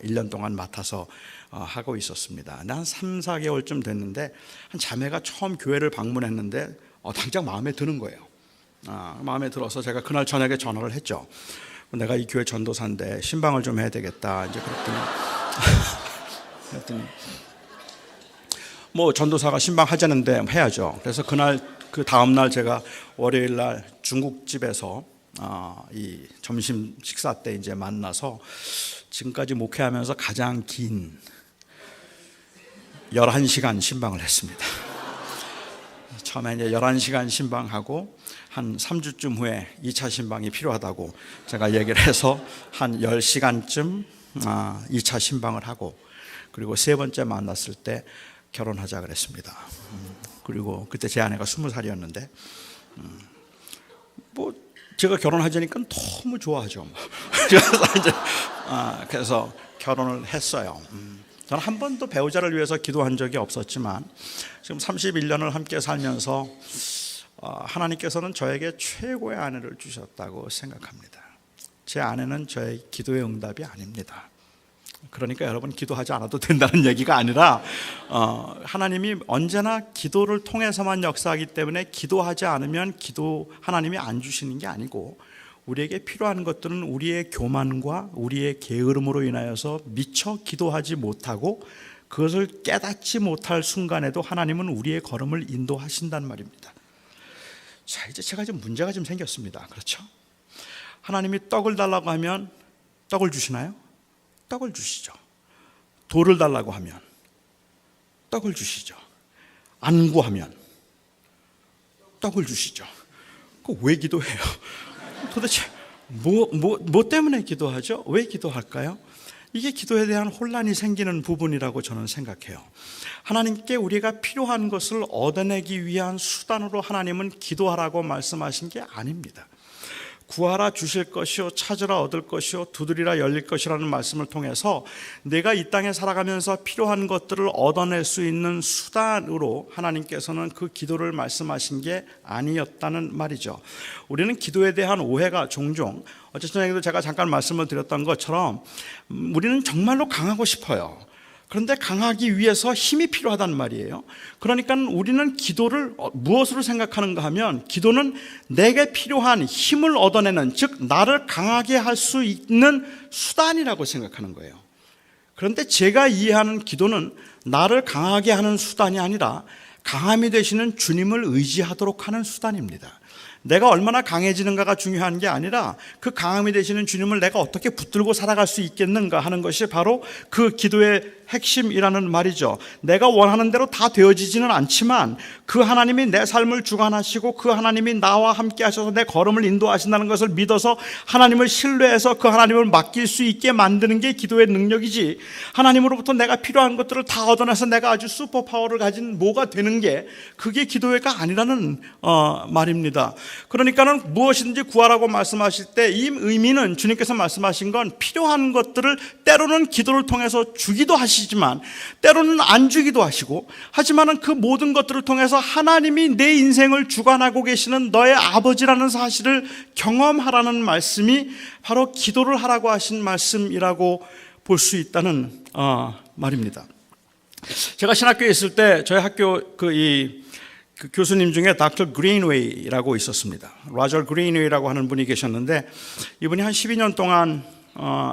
1년 동안 맡아서 하고 있었습니다. 한 3, 4개월쯤 됐는데 한 자매가 처음 교회를 방문했는데 당장 마음에 드는 거예요. 마음에 들어서 제가 그날 저녁에 전화를 했죠. 내가 이 교회 전도사인데 신방을 좀 해야 되겠다. 이제 그랬더니 전도사가 신방 하자는데 해야죠. 그래서 그 다음날 제가 월요일날 중국집에서 이 점심 식사 때 이제 만나서 지금까지 목회하면서 가장 긴 11시간 신방을 했습니다. 처음에 이제 11시간 신방하고 한 3주쯤 후에 2차 신방이 필요하다고 제가 얘기를 해서 한 10시간쯤 2차 신방을 하고 그리고 세 번째 만났을 때 결혼하자 그랬습니다. 그리고 그때 제 아내가 20살이었는데 제가 결혼하자니까 너무 좋아하죠. 그래서 결혼을 했어요. 저는 한 번도 배우자를 위해서 기도한 적이 없었지만 지금 31년을 함께 살면서 하나님께서는 저에게 최고의 아내를 주셨다고 생각합니다. 제 아내는 저의 기도의 응답이 아닙니다. 그러니까 여러분 기도하지 않아도 된다는 얘기가 아니라 하나님이 언제나 기도를 통해서만 역사하기 때문에 기도하지 않으면 하나님이 안 주시는 게 아니고 우리에게 필요한 것들은 우리의 교만과 우리의 게으름으로 인하여서 미처 기도하지 못하고 그것을 깨닫지 못할 순간에도 하나님은 우리의 걸음을 인도하신단 말입니다. 자, 이제 제가 좀 문제가 좀 생겼습니다. 그렇죠? 하나님이 떡을 달라고 하면 떡을 주시나요? 떡을 주시죠. 돌을 달라고 하면 떡을 주시죠. 안 구하면 떡을 주시죠. 왜 기도해요? 도대체 뭐 때문에 기도하죠? 왜 기도할까요? 이게 기도에 대한 혼란이 생기는 부분이라고 저는 생각해요. 하나님께 우리가 필요한 것을 얻어내기 위한 수단으로 하나님은 기도하라고 말씀하신 게 아닙니다. 구하라 주실 것이요 찾으라 얻을 것이요 두드리라 열릴 것이라는 말씀을 통해서 내가 이 땅에 살아가면서 필요한 것들을 얻어낼 수 있는 수단으로 하나님께서는 그 기도를 말씀하신 게 아니었다는 말이죠. 우리는 기도에 대한 오해가 종종 어쨌든 제가 잠깐 말씀을 드렸던 것처럼 우리는 정말로 강하고 싶어요. 그런데 강하기 위해서 힘이 필요하단 말이에요. 그러니까 우리는 기도를 무엇으로 생각하는가 하면 기도는 내게 필요한 힘을 얻어내는, 즉 나를 강하게 할 수 있는 수단이라고 생각하는 거예요. 그런데 제가 이해하는 기도는 나를 강하게 하는 수단이 아니라 강함이 되시는 주님을 의지하도록 하는 수단입니다. 내가 얼마나 강해지는가가 중요한 게 아니라 그 강함이 되시는 주님을 내가 어떻게 붙들고 살아갈 수 있겠는가 하는 것이 바로 그 기도의 핵심이라는 말이죠. 내가 원하는 대로 다 되어지지는 않지만 그 하나님이 내 삶을 주관하시고 그 하나님이 나와 함께 하셔서 내 걸음을 인도하신다는 것을 믿어서 하나님을 신뢰해서 그 하나님을 맡길 수 있게 만드는 게 기도의 능력이지, 하나님으로부터 내가 필요한 것들을 다 얻어내서 내가 아주 슈퍼파워를 가진 뭐가 되는 게 그게 기도회가 아니라는 말입니다. 그러니까는 무엇이든지 구하라고 말씀하실 때 이 의미는 주님께서 말씀하신 건 필요한 것들을 때로는 기도를 통해서 주기도 하시지만 때로는 안 주기도 하시고, 하지만은 그 모든 것들을 통해서 하나님이 내 인생을 주관하고 계시는 너의 아버지라는 사실을 경험하라는 말씀이 바로 기도를 하라고 하신 말씀이라고 볼 수 있다는 말입니다. 제가 신학교에 있을 때 저희 학교 그 교수님 중에 닥터 그린웨이라고 있었습니다. 라저 그린웨이라고 하는 분이 계셨는데 이분이 한 12년 동안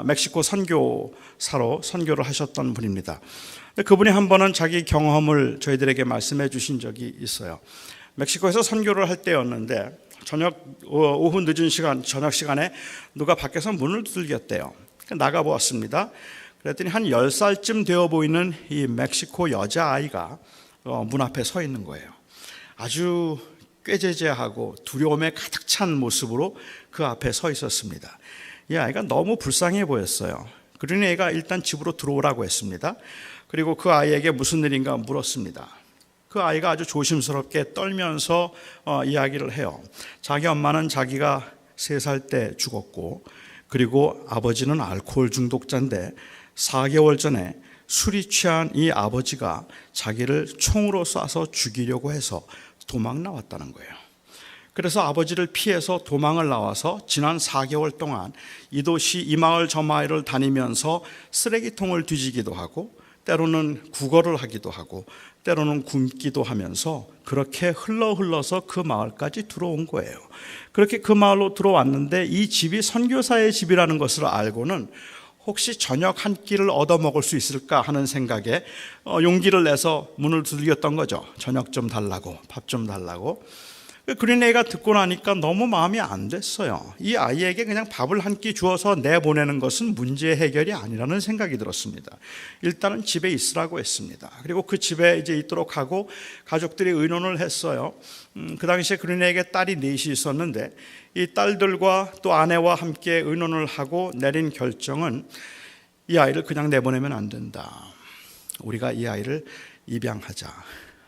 멕시코 선교사로 선교를 하셨던 분입니다. 그분이 한 번은 자기 경험을 저희들에게 말씀해 주신 적이 있어요. 멕시코에서 선교를 할 때였는데 오후 늦은 시간, 저녁 시간에 누가 밖에서 문을 두들겼대요. 나가보았습니다. 그랬더니 한 10살쯤 되어 보이는 이 멕시코 여자아이가 문 앞에 서 있는 거예요. 아주 꾀죄죄하고 두려움에 가득 찬 모습으로 그 앞에 서 있었습니다. 이 아이가 너무 불쌍해 보였어요. 그러니 애가 일단 집으로 들어오라고 했습니다. 그리고 그 아이에게 무슨 일인가 물었습니다. 그 아이가 아주 조심스럽게 떨면서 이야기를 해요. 자기 엄마는 자기가 3살 때 죽었고, 그리고 아버지는 알코올 중독자인데 4개월 전에 술이 취한 이 아버지가 자기를 총으로 쏴서 죽이려고 해서 도망 나왔다는 거예요. 그래서 아버지를 피해서 도망을 나와서 지난 4개월 동안 이 도시 이 마을 저 마을을 다니면서 쓰레기통을 뒤지기도 하고, 때로는 구걸을 하기도 하고, 때로는 굶기도 하면서 그렇게 흘러서 그 마을까지 들어온 거예요. 그렇게 그 마을로 들어왔는데 이 집이 선교사의 집이라는 것을 알고는 혹시 저녁 한 끼를 얻어먹을 수 있을까 하는 생각에 용기를 내서 문을 두들겼던 거죠. 저녁 좀 달라고, 밥 좀 달라고. 그린애가 듣고 나니까 너무 마음이 안 됐어요. 이 아이에게 그냥 밥을 한 끼 주어서 내보내는 것은 문제 해결이 아니라는 생각이 들었습니다. 일단은 집에 있으라고 했습니다. 그리고 그 집에 이제 있도록 하고 가족들이 의논을 했어요. 그 당시에 그린애에게 딸이 4이 있었는데 이 딸들과 또 아내와 함께 의논을 하고 내린 결정은 이 아이를 그냥 내보내면 안 된다. 우리가 이 아이를 입양하자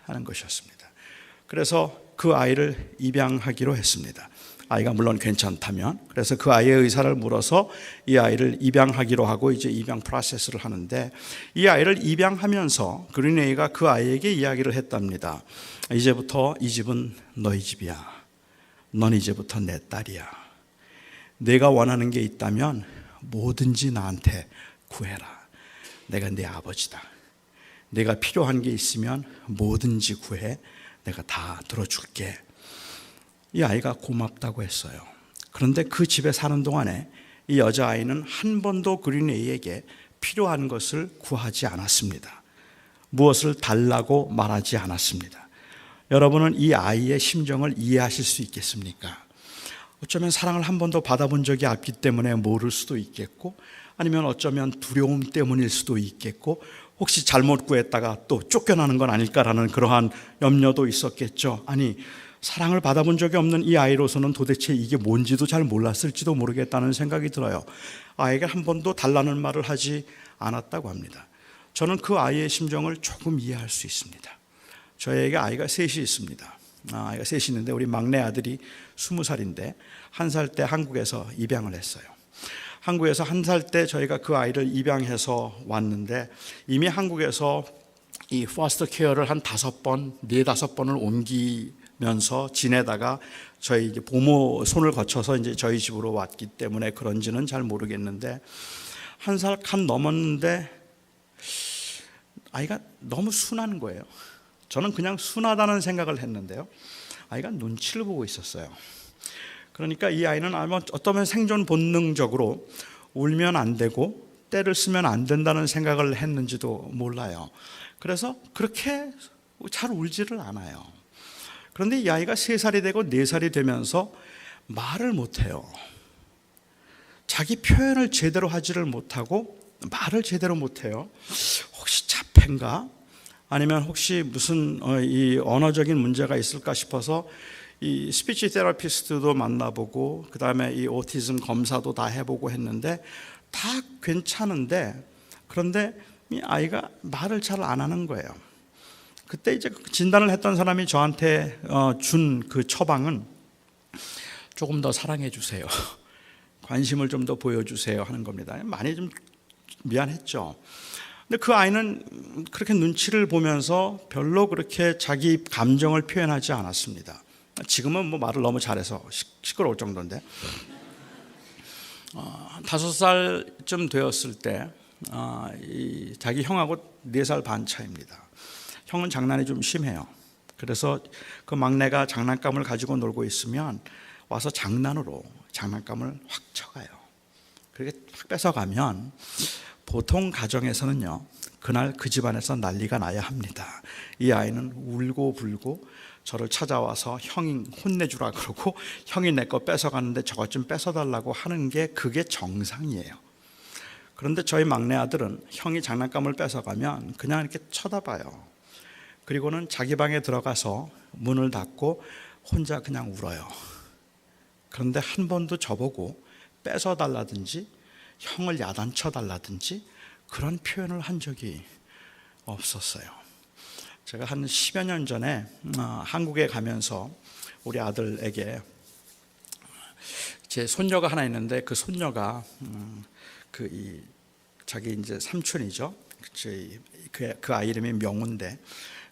하는 것이었습니다. 그래서 그 아이를 입양하기로 했습니다. 아이가 물론 괜찮다면. 그래서 그 아이의 의사를 물어서 이 아이를 입양하기로 하고 이제 입양 프로세스를 하는데, 이 아이를 입양하면서 그린웨이가 그 아이에게 이야기를 했답니다. 이제부터 이 집은 너희 집이야. 넌 이제부터 내 딸이야. 내가 원하는 게 있다면 뭐든지 나한테 구해라. 내가 네 아버지다. 내가 필요한 게 있으면 뭐든지 구해. 내가 다 들어줄게. 이 아이가 고맙다고 했어요. 그런데 그 집에 사는 동안에 이 여자아이는 한 번도 그린웨이에게 필요한 것을 구하지 않았습니다. 무엇을 달라고 말하지 않았습니다. 여러분은 이 아이의 심정을 이해하실 수 있겠습니까? 어쩌면 사랑을 한 번도 받아본 적이 없기 때문에 모를 수도 있겠고, 아니면 어쩌면 두려움 때문일 수도 있겠고, 혹시 잘못 구했다가 또 쫓겨나는 건 아닐까라는 그러한 염려도 있었겠죠. 아니, 사랑을 받아본 적이 없는 이 아이로서는 도대체 이게 뭔지도 잘 몰랐을지도 모르겠다는 생각이 들어요. 아이에게 한 번도 달라는 말을 하지 않았다고 합니다. 저는 그 아이의 심정을 조금 이해할 수 있습니다. 저에게 아이가 3이 있습니다. 아이가 3이 있는데 우리 막내 아들이 20살인데 1살 때 한국에서 입양을 했어요. 한국에서 1살 때 저희가 그 아이를 입양해서 왔는데 이미 한국에서 이 포스터 케어를 한 5번, 4-5번을 옮기면서 지내다가 저희 이제 부모 손을 거쳐서 이제 저희 집으로 왔기 때문에 그런지는 잘 모르겠는데 1살 간 넘었는데 아이가 너무 순한 거예요. 저는 그냥 순하다는 생각을 했는데요. 아이가 눈치를 보고 있었어요. 그러니까 이 아이는 아마 어쩌면 생존 본능적으로 울면 안 되고 때를 쓰면 안 된다는 생각을 했는지도 몰라요. 그래서 그렇게 잘 울지를 않아요. 그런데 이 아이가 3살이 되고 4살이 되면서 말을 못해요. 자기 표현을 제대로 하지를 못하고 말을 제대로 못해요. 혹시 자폐인가? 아니면 혹시 무슨 이 언어적인 문제가 있을까 싶어서 이 스피치 테라피스트도 만나보고 그 다음에 이 오티즘 검사도 다 해보고 했는데 다 괜찮은데, 그런데 이 아이가 말을 잘 안 하는 거예요. 그때 이제 진단을 했던 사람이 저한테 준 그 처방은 조금 더 사랑해 주세요. 관심을 좀 더 보여주세요 하는 겁니다. 많이 좀 미안했죠. 근데 그 아이는 그렇게 눈치를 보면서 별로 그렇게 자기 감정을 표현하지 않았습니다. 지금은 뭐 말을 너무 잘해서 시끄러울 정도인데 5살쯤 되었을 때 자기 형하고 4살 반 차이입니다. 형은 장난이 좀 심해요. 그래서 그 막내가 장난감을 가지고 놀고 있으면 와서 장난으로 장난감을 확 쳐가요. 그렇게 확 뺏어가면 보통 가정에서는요, 그날 그 집안에서 난리가 나야 합니다. 이 아이는 울고 불고 저를 찾아와서 형이 혼내주라 그러고 형이 내 거 뺏어가는데 저것 좀 뺏어달라고 하는 게 그게 정상이에요. 그런데 저희 막내 아들은 형이 장난감을 뺏어가면 그냥 이렇게 쳐다봐요. 그리고는 자기 방에 들어가서 문을 닫고 혼자 그냥 울어요. 그런데 한 번도 저보고 뺏어달라든지 형을 야단쳐달라든지 그런 표현을 한 적이 없었어요. 제가 한 10여 년 전에 한국에 가면서 우리 아들에게 제 손녀가 하나 있는데 그 손녀가 자기 이제 삼촌이죠. 그 아이 이름이 명우인데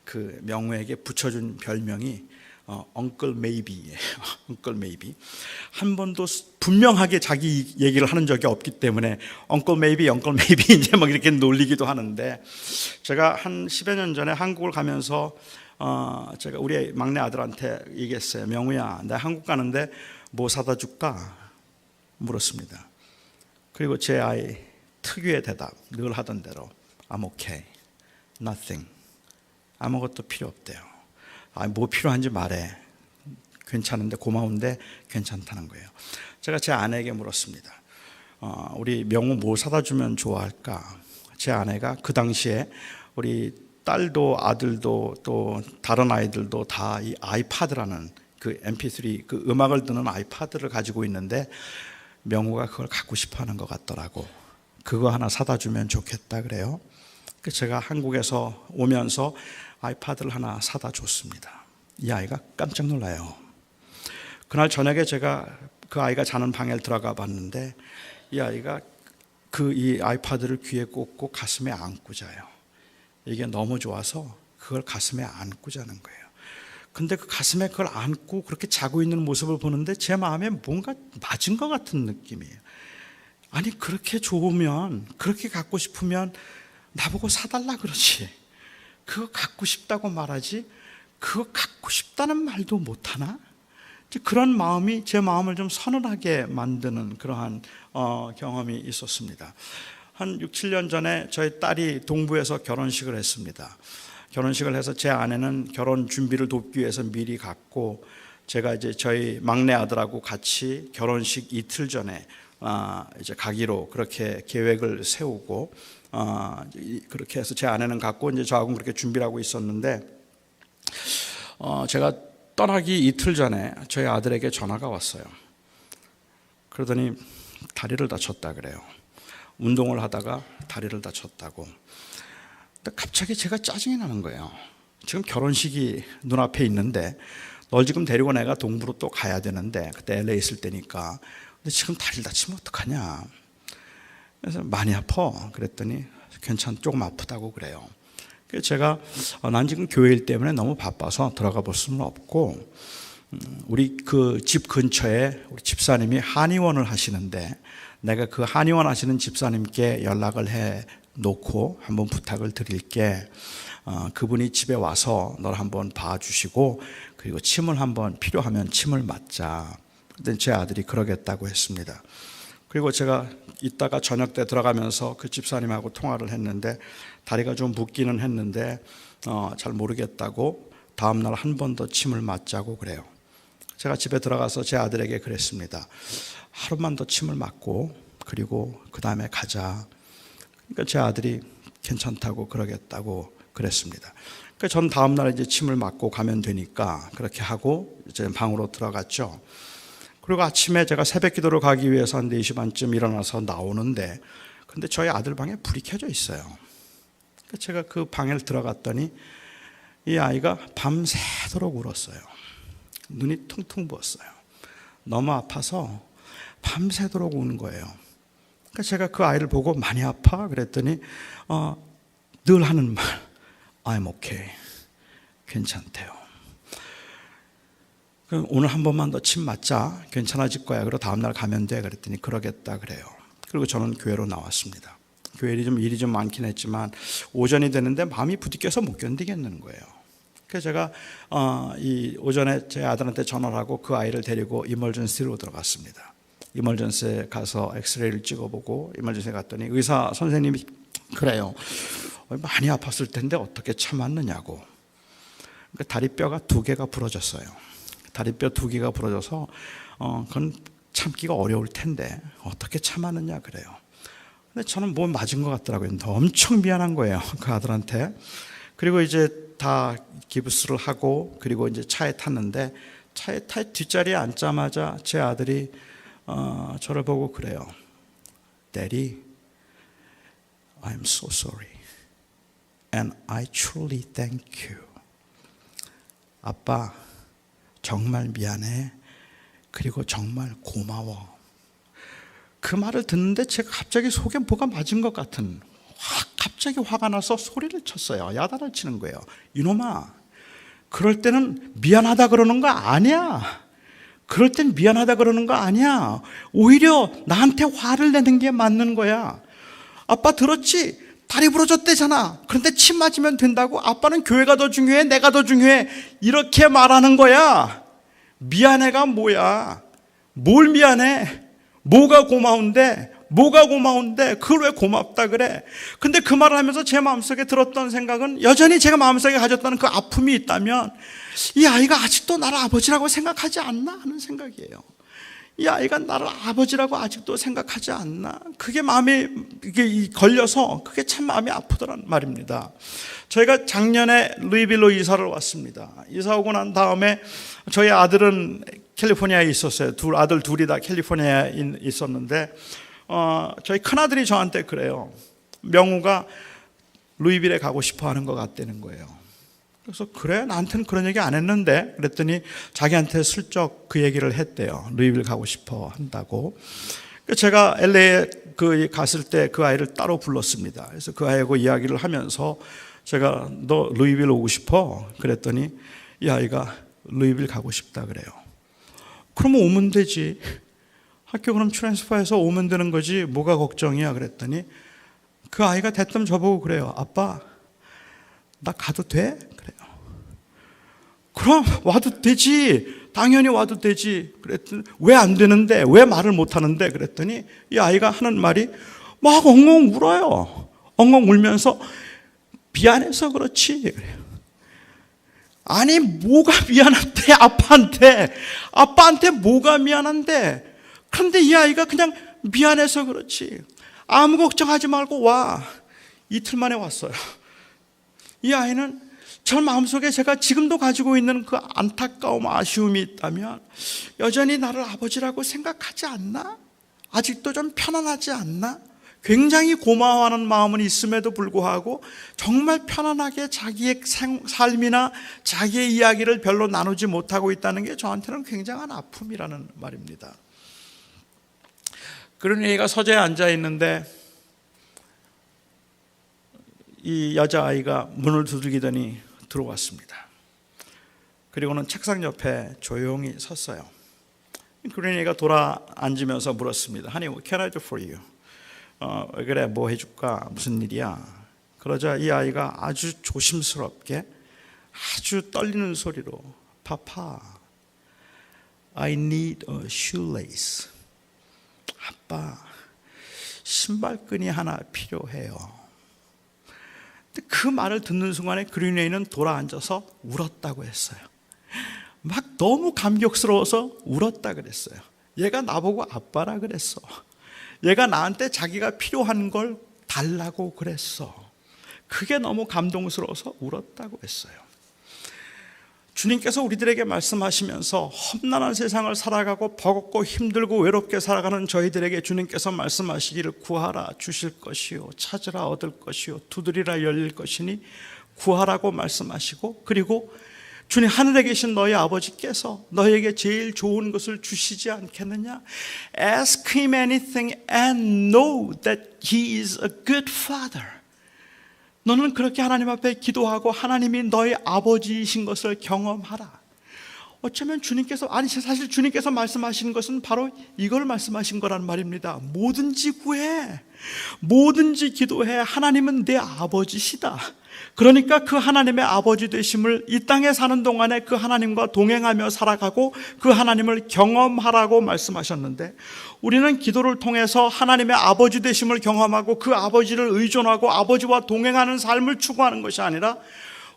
그 명우에게 붙여준 별명이 Uncle Maybe예요. Uncle Maybe. 한 번도 분명하게 자기 얘기를 하는 적이 없기 때문에 Uncle Maybe 이제 막 이렇게 놀리기도 하는데, 제가 한 10여 년 전에 한국을 가면서 제가 우리 막내 아들한테 얘기했어요. 명우야, 나 한국 가는데 뭐 사다 줄까? 물었습니다. 그리고 제 아이 특유의 대답, 늘 하던 대로 I'm okay, nothing. 아무것도 필요 없대요. 뭐 필요한지 말해. 괜찮은데, 고마운데 괜찮다는 거예요. 제가 제 아내에게 물었습니다. 우리 명우 뭐 사다 주면 좋아할까? 제 아내가 그 당시에 우리 딸도 아들도 또 다른 아이들도 다 이 아이파드라는 그 MP3 그 음악을 듣는 아이파드를 가지고 있는데 명우가 그걸 갖고 싶어 하는 것 같더라고. 그거 하나 사다 주면 좋겠다 그래요. 제가 한국에서 오면서 아이파드를 하나 사다 줬습니다. 이 아이가 깜짝 놀라요. 그날 저녁에 제가 그 아이가 자는 방에 들어가 봤는데 이 아이가 이 아이파드를 귀에 꽂고 가슴에 안고 자요. 이게 너무 좋아서 그걸 가슴에 안고 자는 거예요. 근데 그 가슴에 그걸 안고 그렇게 자고 있는 모습을 보는데 제 마음에 뭔가 맞은 것 같은 느낌이에요. 아니, 그렇게 좋으면, 그렇게 갖고 싶으면 나보고 사달라 그러지. 그거 갖고 싶다고 말하지, 그거 갖고 싶다는 말도 못하나? 그런 마음이 제 마음을 좀 서늘하게 만드는 그러한 경험이 있었습니다. 한 6, 7년 전에 저희 딸이 동부에서 결혼식을 했습니다. 결혼식을 해서 제 아내는 결혼 준비를 돕기 위해서 미리 갔고, 제가 이제 저희 막내 아들하고 같이 결혼식 이틀 전에 이제 가기로 그렇게 계획을 세우고, 그렇게 해서 제 아내는 갔고 이제 저하고는 그렇게 준비를 하고 있었는데, 제가 떠나기 이틀 전에 저희 아들에게 전화가 왔어요. 그러더니 다리를 다쳤다 그래요. 운동을 하다가 다리를 다쳤다고. 근데 갑자기 제가 짜증이 나는 거예요. 지금 결혼식이 눈앞에 있는데 널 지금 데리고 내가 동부로 또 가야 되는데, 그때 LA 있을 때니까. 근데 지금 다리를 다치면 어떡하냐. 그래서 많이 아파. 그랬더니 조금 아프다고 그래요. 그래서 제가 난 지금 교회 일 때문에 너무 바빠서 들어가 볼 수는 없고, 우리 그 집 근처에 우리 집사님이 한의원을 하시는데 내가 그 한의원 하시는 집사님께 연락을 해 놓고 한번 부탁을 드릴게. 그분이 집에 와서 널 한번 봐주시고 그리고 침을 한번 필요하면 침을 맞자. 근데 제 아들이 그러겠다고 했습니다. 그리고 제가 이따가 저녁 때 들어가면서 그 집사님하고 통화를 했는데 다리가 좀 붓기는 했는데 잘 모르겠다고 다음날 한 번 더 침을 맞자고 그래요. 제가 집에 들어가서 제 아들에게 그랬습니다. 하루만 더 침을 맞고 그리고 그 다음에 가자. 그러니까 제 아들이 괜찮다고 그러겠다고 그랬습니다. 그러니까 전 다음날 이제 침을 맞고 가면 되니까 그렇게 하고 이제 방으로 들어갔죠. 그리고 아침에 제가 새벽 기도를 가기 위해서 한 4시 반쯤 일어나서 나오는데 근데 저희 아들 방에 불이 켜져 있어요. 그러니까 제가 그 방에 들어갔더니 이 아이가 밤새도록 울었어요. 눈이 퉁퉁 부었어요. 너무 아파서 밤새도록 우는 거예요. 그러니까 제가 그 아이를 보고 많이 아파? 그랬더니 늘 하는 말 I'm okay. 괜찮대요. 오늘 한 번만 더 침 맞자. 괜찮아질 거야. 그리고 다음날 가면 돼. 그랬더니 그러겠다 그래요. 그리고 저는 교회로 나왔습니다. 교회 일이 좀 많긴 했지만 오전이 되는데 마음이 부딪혀서 못 견디겠는 거예요. 그래서 제가 이 오전에 제 아들한테 전화를 하고 그 아이를 데리고 이멀전시로 들어갔습니다. 이멀전시에 가서 엑스레이를 찍어보고 이멀전시에 갔더니 의사 선생님이 그래요. 많이 아팠을 텐데 어떻게 참았느냐고. 그러니까 다리뼈가 2개가 부러졌어요. 다리뼈 2개가 부러져서 그건 참기가 어려울 텐데 어떻게 참았느냐 그래요. 근데 저는 뭐 맞은 것 같더라고요. 엄청 미안한 거예요. 그 아들한테. 그리고 이제 다 기부스를 하고 그리고 이제 차에 탔는데 차에 뒷자리에 앉자마자 제 아들이 저를 보고 그래요. Daddy, I'm so sorry. And I truly thank you. 아빠, 정말 미안해. 그리고 정말 고마워. 그 말을 듣는데 제가 갑자기 속에 뭐가 맞은 것 같은 갑자기 화가 나서 소리를 쳤어요. 야단을 치는 거예요. 이놈아, 그럴 때는 미안하다 그러는 거 아니야. 그럴 땐 미안하다 그러는 거 아니야. 오히려 나한테 화를 내는 게 맞는 거야. 아빠 들었지? 다리 부러졌대잖아. 그런데 침 맞으면 된다고? 아빠는 교회가 더 중요해? 내가 더 중요해? 이렇게 말하는 거야. 미안해가 뭐야? 뭘 미안해? 뭐가 고마운데? 그걸 왜 고맙다 그래? 근데 그 말을 하면서 제 마음속에 들었던 생각은 여전히 제가 마음속에 가졌다는 그 아픔이 있다면 이 아이가 아직도 나를 아버지라고 생각하지 않나 하는 생각이에요. 이 아이가 나를 아버지라고 아직도 생각하지 않나? 그게 마음에 이게 걸려서 그게 참 마음이 아프더란 말입니다. 저희가 작년에 루이빌로 이사를 왔습니다. 이사 오고 난 다음에 저희 아들은 캘리포니아에 있었어요. 아들 둘이 다 캘리포니아에 있었는데 저희 큰아들이 저한테 그래요. 명우가 루이빌에 가고 싶어 하는 것 같다는 거예요. 그래서 그래? 나한테는 그런 얘기 안 했는데 그랬더니 자기한테 슬쩍 그 얘기를 했대요. 루이빌 가고 싶어 한다고. 제가 LA에 갔을 때 그 아이를 따로 불렀습니다. 그래서 그 아이하고 이야기를 하면서 제가 너 루이빌 오고 싶어? 그랬더니 이 아이가 루이빌 가고 싶다 그래요. 그러면 오면 되지. 학교 그럼 트랜스퍼해서 오면 되는 거지 뭐가 걱정이야 그랬더니 그 아이가 대뜸 저보고 그래요. 아빠 나 가도 돼? 그래요. 그럼 와도 되지. 당연히 와도 되지. 그랬더니 왜 안 되는데? 왜 말을 못 하는데? 그랬더니 이 아이가 하는 말이 막 엉엉 울어요. 엉엉 울면서 미안해서 그렇지. 그래요. 아니 뭐가 미안한데 아빠한테 뭐가 미안한데? 그런데 이 아이가 그냥 미안해서 그렇지. 아무 걱정하지 말고 와. 이틀 만에 왔어요. 이 아이는 저 마음속에 제가 지금도 가지고 있는 그 안타까움, 아쉬움이 있다면 여전히 나를 아버지라고 생각하지 않나? 아직도 좀 편안하지 않나? 굉장히 고마워하는 마음은 있음에도 불구하고 정말 편안하게 자기의 삶이나 자기의 이야기를 별로 나누지 못하고 있다는 게 저한테는 굉장한 아픔이라는 말입니다. 그런 애가 서재에 앉아 있는데 이 여자아이가 문을 두들기더니 들어왔습니다. 그리고는 책상 옆에 조용히 섰어요. 그런 애가 돌아 앉으면서 물었습니다. Honey, what can I do for you? 왜 그래? 뭐 해줄까? 무슨 일이야? 그러자 이 아이가 아주 조심스럽게 아주 떨리는 소리로 Papa, I need a shoelace. 아빠, 신발끈이 하나 필요해요. 근데 그 말을 듣는 순간에 그린웨이는 돌아앉아서 울었다고 했어요. 막 너무 감격스러워서 울었다 그랬어요. 얘가 나보고 아빠라 그랬어. 얘가 나한테 자기가 필요한 걸 달라고 그랬어. 그게 너무 감동스러워서 울었다고 했어요. 주님께서 우리들에게 말씀하시면서 험난한 세상을 살아가고 버겁고 힘들고 외롭게 살아가는 저희들에게 주님께서 말씀하시기를 구하라 주실 것이요 찾으라 얻을 것이요 두드리라 열릴 것이니 구하라고 말씀하시고, 그리고 주님 하늘에 계신 너희 아버지께서 너희에게 제일 좋은 것을 주시지 않겠느냐? Ask him anything and know that he is a good father. 너는 그렇게 하나님 앞에 기도하고 하나님이 너희 아버지이신 것을 경험하라. 어쩌면 주님께서, 아니 사실 주님께서 말씀하신 것은 바로 이걸 말씀하신 거란 말입니다. 뭐든지 구해, 뭐든지 기도해, 하나님은 내 아버지시다. 그러니까 그 하나님의 아버지 되심을 이 땅에 사는 동안에 그 하나님과 동행하며 살아가고 그 하나님을 경험하라고 말씀하셨는데, 우리는 기도를 통해서 하나님의 아버지 되심을 경험하고 그 아버지를 의존하고 아버지와 동행하는 삶을 추구하는 것이 아니라,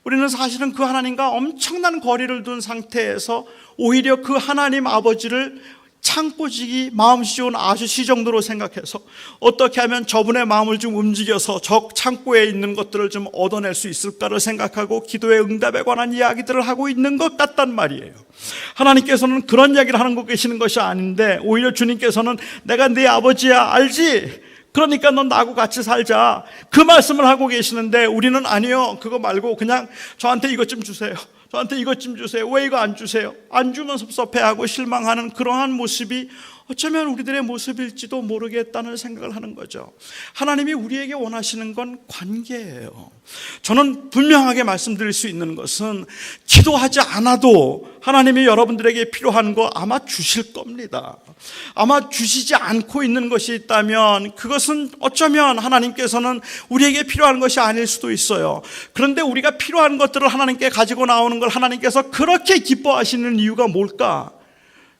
우리는 사실은 그 하나님과 엄청난 거리를 둔 상태에서 오히려 그 하나님 아버지를 창고지기 마음씨온 아저씨 정도로 생각해서 어떻게 하면 저분의 마음을 좀 움직여서 저 창고에 있는 것들을 좀 얻어낼 수 있을까를 생각하고 기도의 응답에 관한 이야기들을 하고 있는 것 같단 말이에요. 하나님께서는 그런 이야기를 하는 거 계시는 것이 아닌데, 오히려 주님께서는 내가 네 아버지야 알지? 그러니까 넌 나하고 같이 살자, 그 말씀을 하고 계시는데, 우리는 아니요, 그거 말고 그냥 저한테 이것 좀 주세요, 저한테 이것 좀 주세요, 왜 이거 안 주세요? 안 주면 섭섭해하고 실망하는 그러한 모습이 어쩌면 우리들의 모습일지도 모르겠다는 생각을 하는 거죠. 하나님이 우리에게 원하시는 건 관계예요. 저는 분명하게 말씀드릴 수 있는 것은 기도하지 않아도 하나님이 여러분들에게 필요한 거 아마 주실 겁니다. 아마 주시지 않고 있는 것이 있다면 그것은 어쩌면 하나님께서는 우리에게 필요한 것이 아닐 수도 있어요. 그런데 우리가 필요한 것들을 하나님께 가지고 나오는 걸 하나님께서 그렇게 기뻐하시는 이유가 뭘까?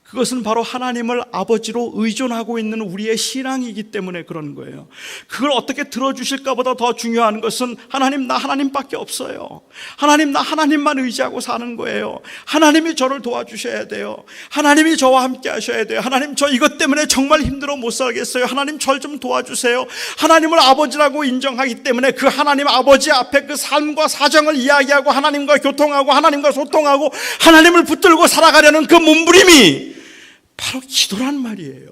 그것은 바로 하나님을 아버지로 의존하고 있는 우리의 신앙이기 때문에 그런 거예요. 그걸 어떻게 들어주실까 보다 더 중요한 것은 하나님, 나 하나님밖에 없어요. 하나님, 나 하나님만 의지하고 사는 거예요. 하나님이 저를 도와주셔야 돼요. 하나님이 저와 함께 하셔야 돼요. 하나님, 저 이것 때문에 정말 힘들어 못 살겠어요. 하나님, 절 좀 도와주세요. 하나님을 아버지라고 인정하기 때문에 그 하나님 아버지 앞에 그 삶과 사정을 이야기하고 하나님과 교통하고 하나님과 소통하고 하나님을 붙들고 살아가려는 그 몸부림이 바로 기도란 말이에요.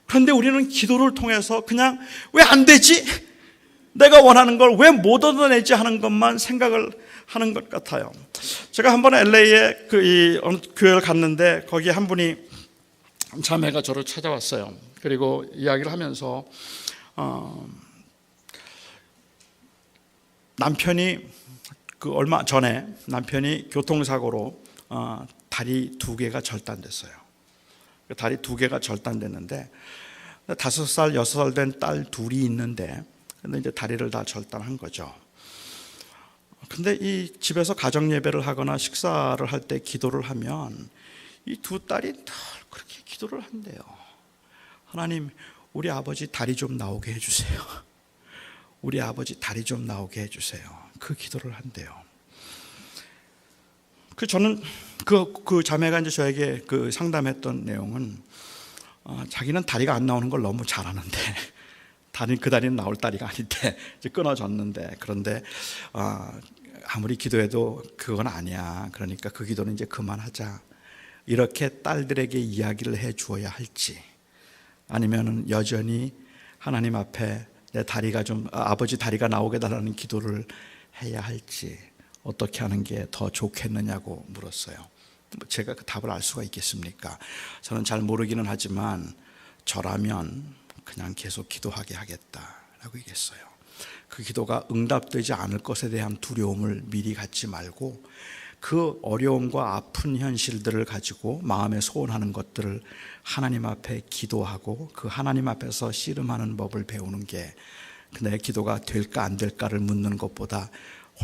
그런데 우리는 기도를 통해서 그냥 왜 안 되지? 내가 원하는 걸 왜 못 얻어내지 하는 것만 생각을 하는 것 같아요. 제가 한 번 LA에 어느 교회를 갔는데 거기에 한 분이 자매가 저를 찾아왔어요. 그리고 이야기를 하면서 남편이 얼마 전에 남편이 교통사고로 다리 2개가 절단됐어요. 다리 2개가 절단됐는데 5살, 6살 된 딸 2이 있는데, 근데 이제 다리를 다 절단한 거죠. 근데 이 집에서 가정 예배를 하거나 식사를 할 때 기도를 하면 이 2 딸이 늘 그렇게 기도를 한대요. 하나님, 우리 아버지 다리 좀 나오게 해주세요. 우리 아버지 다리 좀 나오게 해주세요. 그 기도를 한대요. 저는 그 자매가 이제 저에게 그 상담했던 내용은 자기는 다리가 안 나오는 걸 너무 잘하는데 그 다리는 나올 다리가 아닌데 이제 끊어졌는데, 그런데 아무리 기도해도 그건 아니야. 그러니까 그 기도는 이제 그만하자. 이렇게 딸들에게 이야기를 해 주어야 할지, 아니면은 여전히 하나님 앞에 내 다리가 아버지 다리가 나오게 달라는 기도를 해야 할지, 어떻게 하는 게 더 좋겠느냐고 물었어요. 제가 그 답을 알 수가 있겠습니까? 저는 잘 모르기는 하지만 저라면 그냥 계속 기도하게 하겠다라고 얘기했어요. 그 기도가 응답되지 않을 것에 대한 두려움을 미리 갖지 말고 그 어려움과 아픈 현실들을 가지고 마음에 소원하는 것들을 하나님 앞에 기도하고 그 하나님 앞에서 씨름하는 법을 배우는 게 내 기도가 될까 안 될까를 묻는 것보다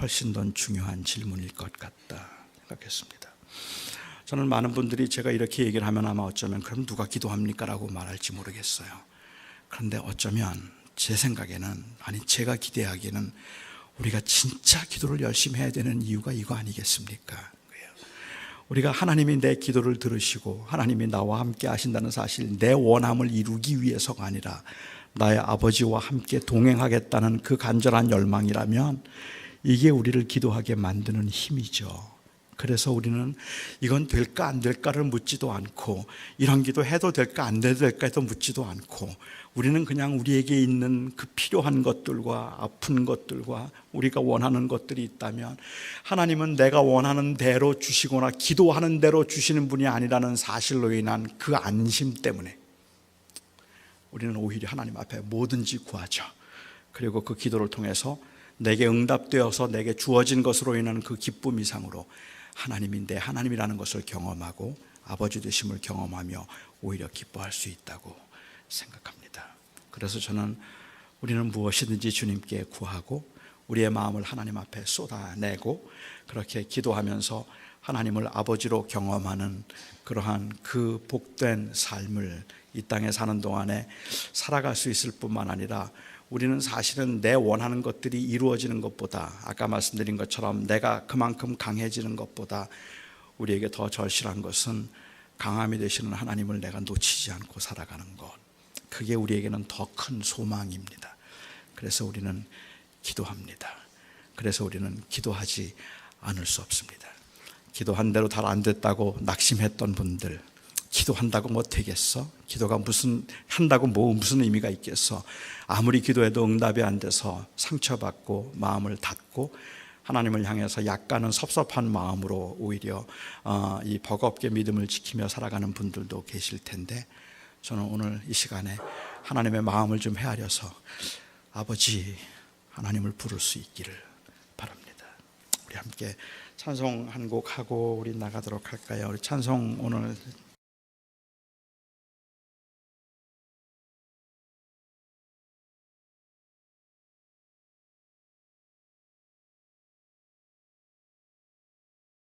훨씬 더 중요한 질문일 것 같다 생각했습니다. 저는 많은 분들이 제가 이렇게 얘기를 하면 아마 어쩌면 그럼 누가 기도합니까? 라고 말할지 모르겠어요. 그런데 어쩌면 제 생각에는, 아니 제가 기대하기에는 우리가 진짜 기도를 열심히 해야 되는 이유가 이거 아니겠습니까? 우리가 하나님이 내 기도를 들으시고 하나님이 나와 함께 하신다는 사실, 내 원함을 이루기 위해서가 아니라 나의 아버지와 함께 동행하겠다는 그 간절한 열망이라면 이게 우리를 기도하게 만드는 힘이죠. 그래서 우리는 이건 될까 안 될까를 묻지도 않고, 이런 기도 해도 될까 안 해도 될까 해도 묻지도 않고, 우리는 그냥 우리에게 있는 그 필요한 것들과 아픈 것들과 우리가 원하는 것들이 있다면 하나님은 내가 원하는 대로 주시거나 기도하는 대로 주시는 분이 아니라는 사실로 인한 그 안심 때문에 우리는 오히려 하나님 앞에 뭐든지 구하죠. 그리고 그 기도를 통해서 내게 응답되어서 내게 주어진 것으로 인한 그 기쁨 이상으로 하나님이 내 하나님이라는 것을 경험하고 아버지 되심을 경험하며 오히려 기뻐할 수 있다고 생각합니다. 그래서 저는 우리는 무엇이든지 주님께 구하고 우리의 마음을 하나님 앞에 쏟아내고 그렇게 기도하면서 하나님을 아버지로 경험하는 그러한 그 복된 삶을 이 땅에 사는 동안에 살아갈 수 있을 뿐만 아니라, 우리는 사실은 내 원하는 것들이 이루어지는 것보다, 아까 말씀드린 것처럼 내가 그만큼 강해지는 것보다 우리에게 더 절실한 것은 강함이 되시는 하나님을 내가 놓치지 않고 살아가는 것, 그게 우리에게는 더 큰 소망입니다. 그래서 우리는 기도합니다. 그래서 우리는 기도하지 않을 수 없습니다. 기도한 대로 잘 안 됐다고 낙심했던 분들, 기도한다고 뭐 되겠어? 기도가 한다고 무슨 의미가 있겠어? 아무리 기도해도 응답이 안 돼서 상처받고 마음을 닫고 하나님을 향해서 약간은 섭섭한 마음으로 오히려 이 버겁게 믿음을 지키며 살아가는 분들도 계실 텐데, 저는 오늘 이 시간에 하나님의 마음을 좀 헤아려서 아버지 하나님을 부를 수 있기를 바랍니다. 우리 함께 찬송 한 곡 하고 우리 나가도록 할까요? 우리 찬송 오늘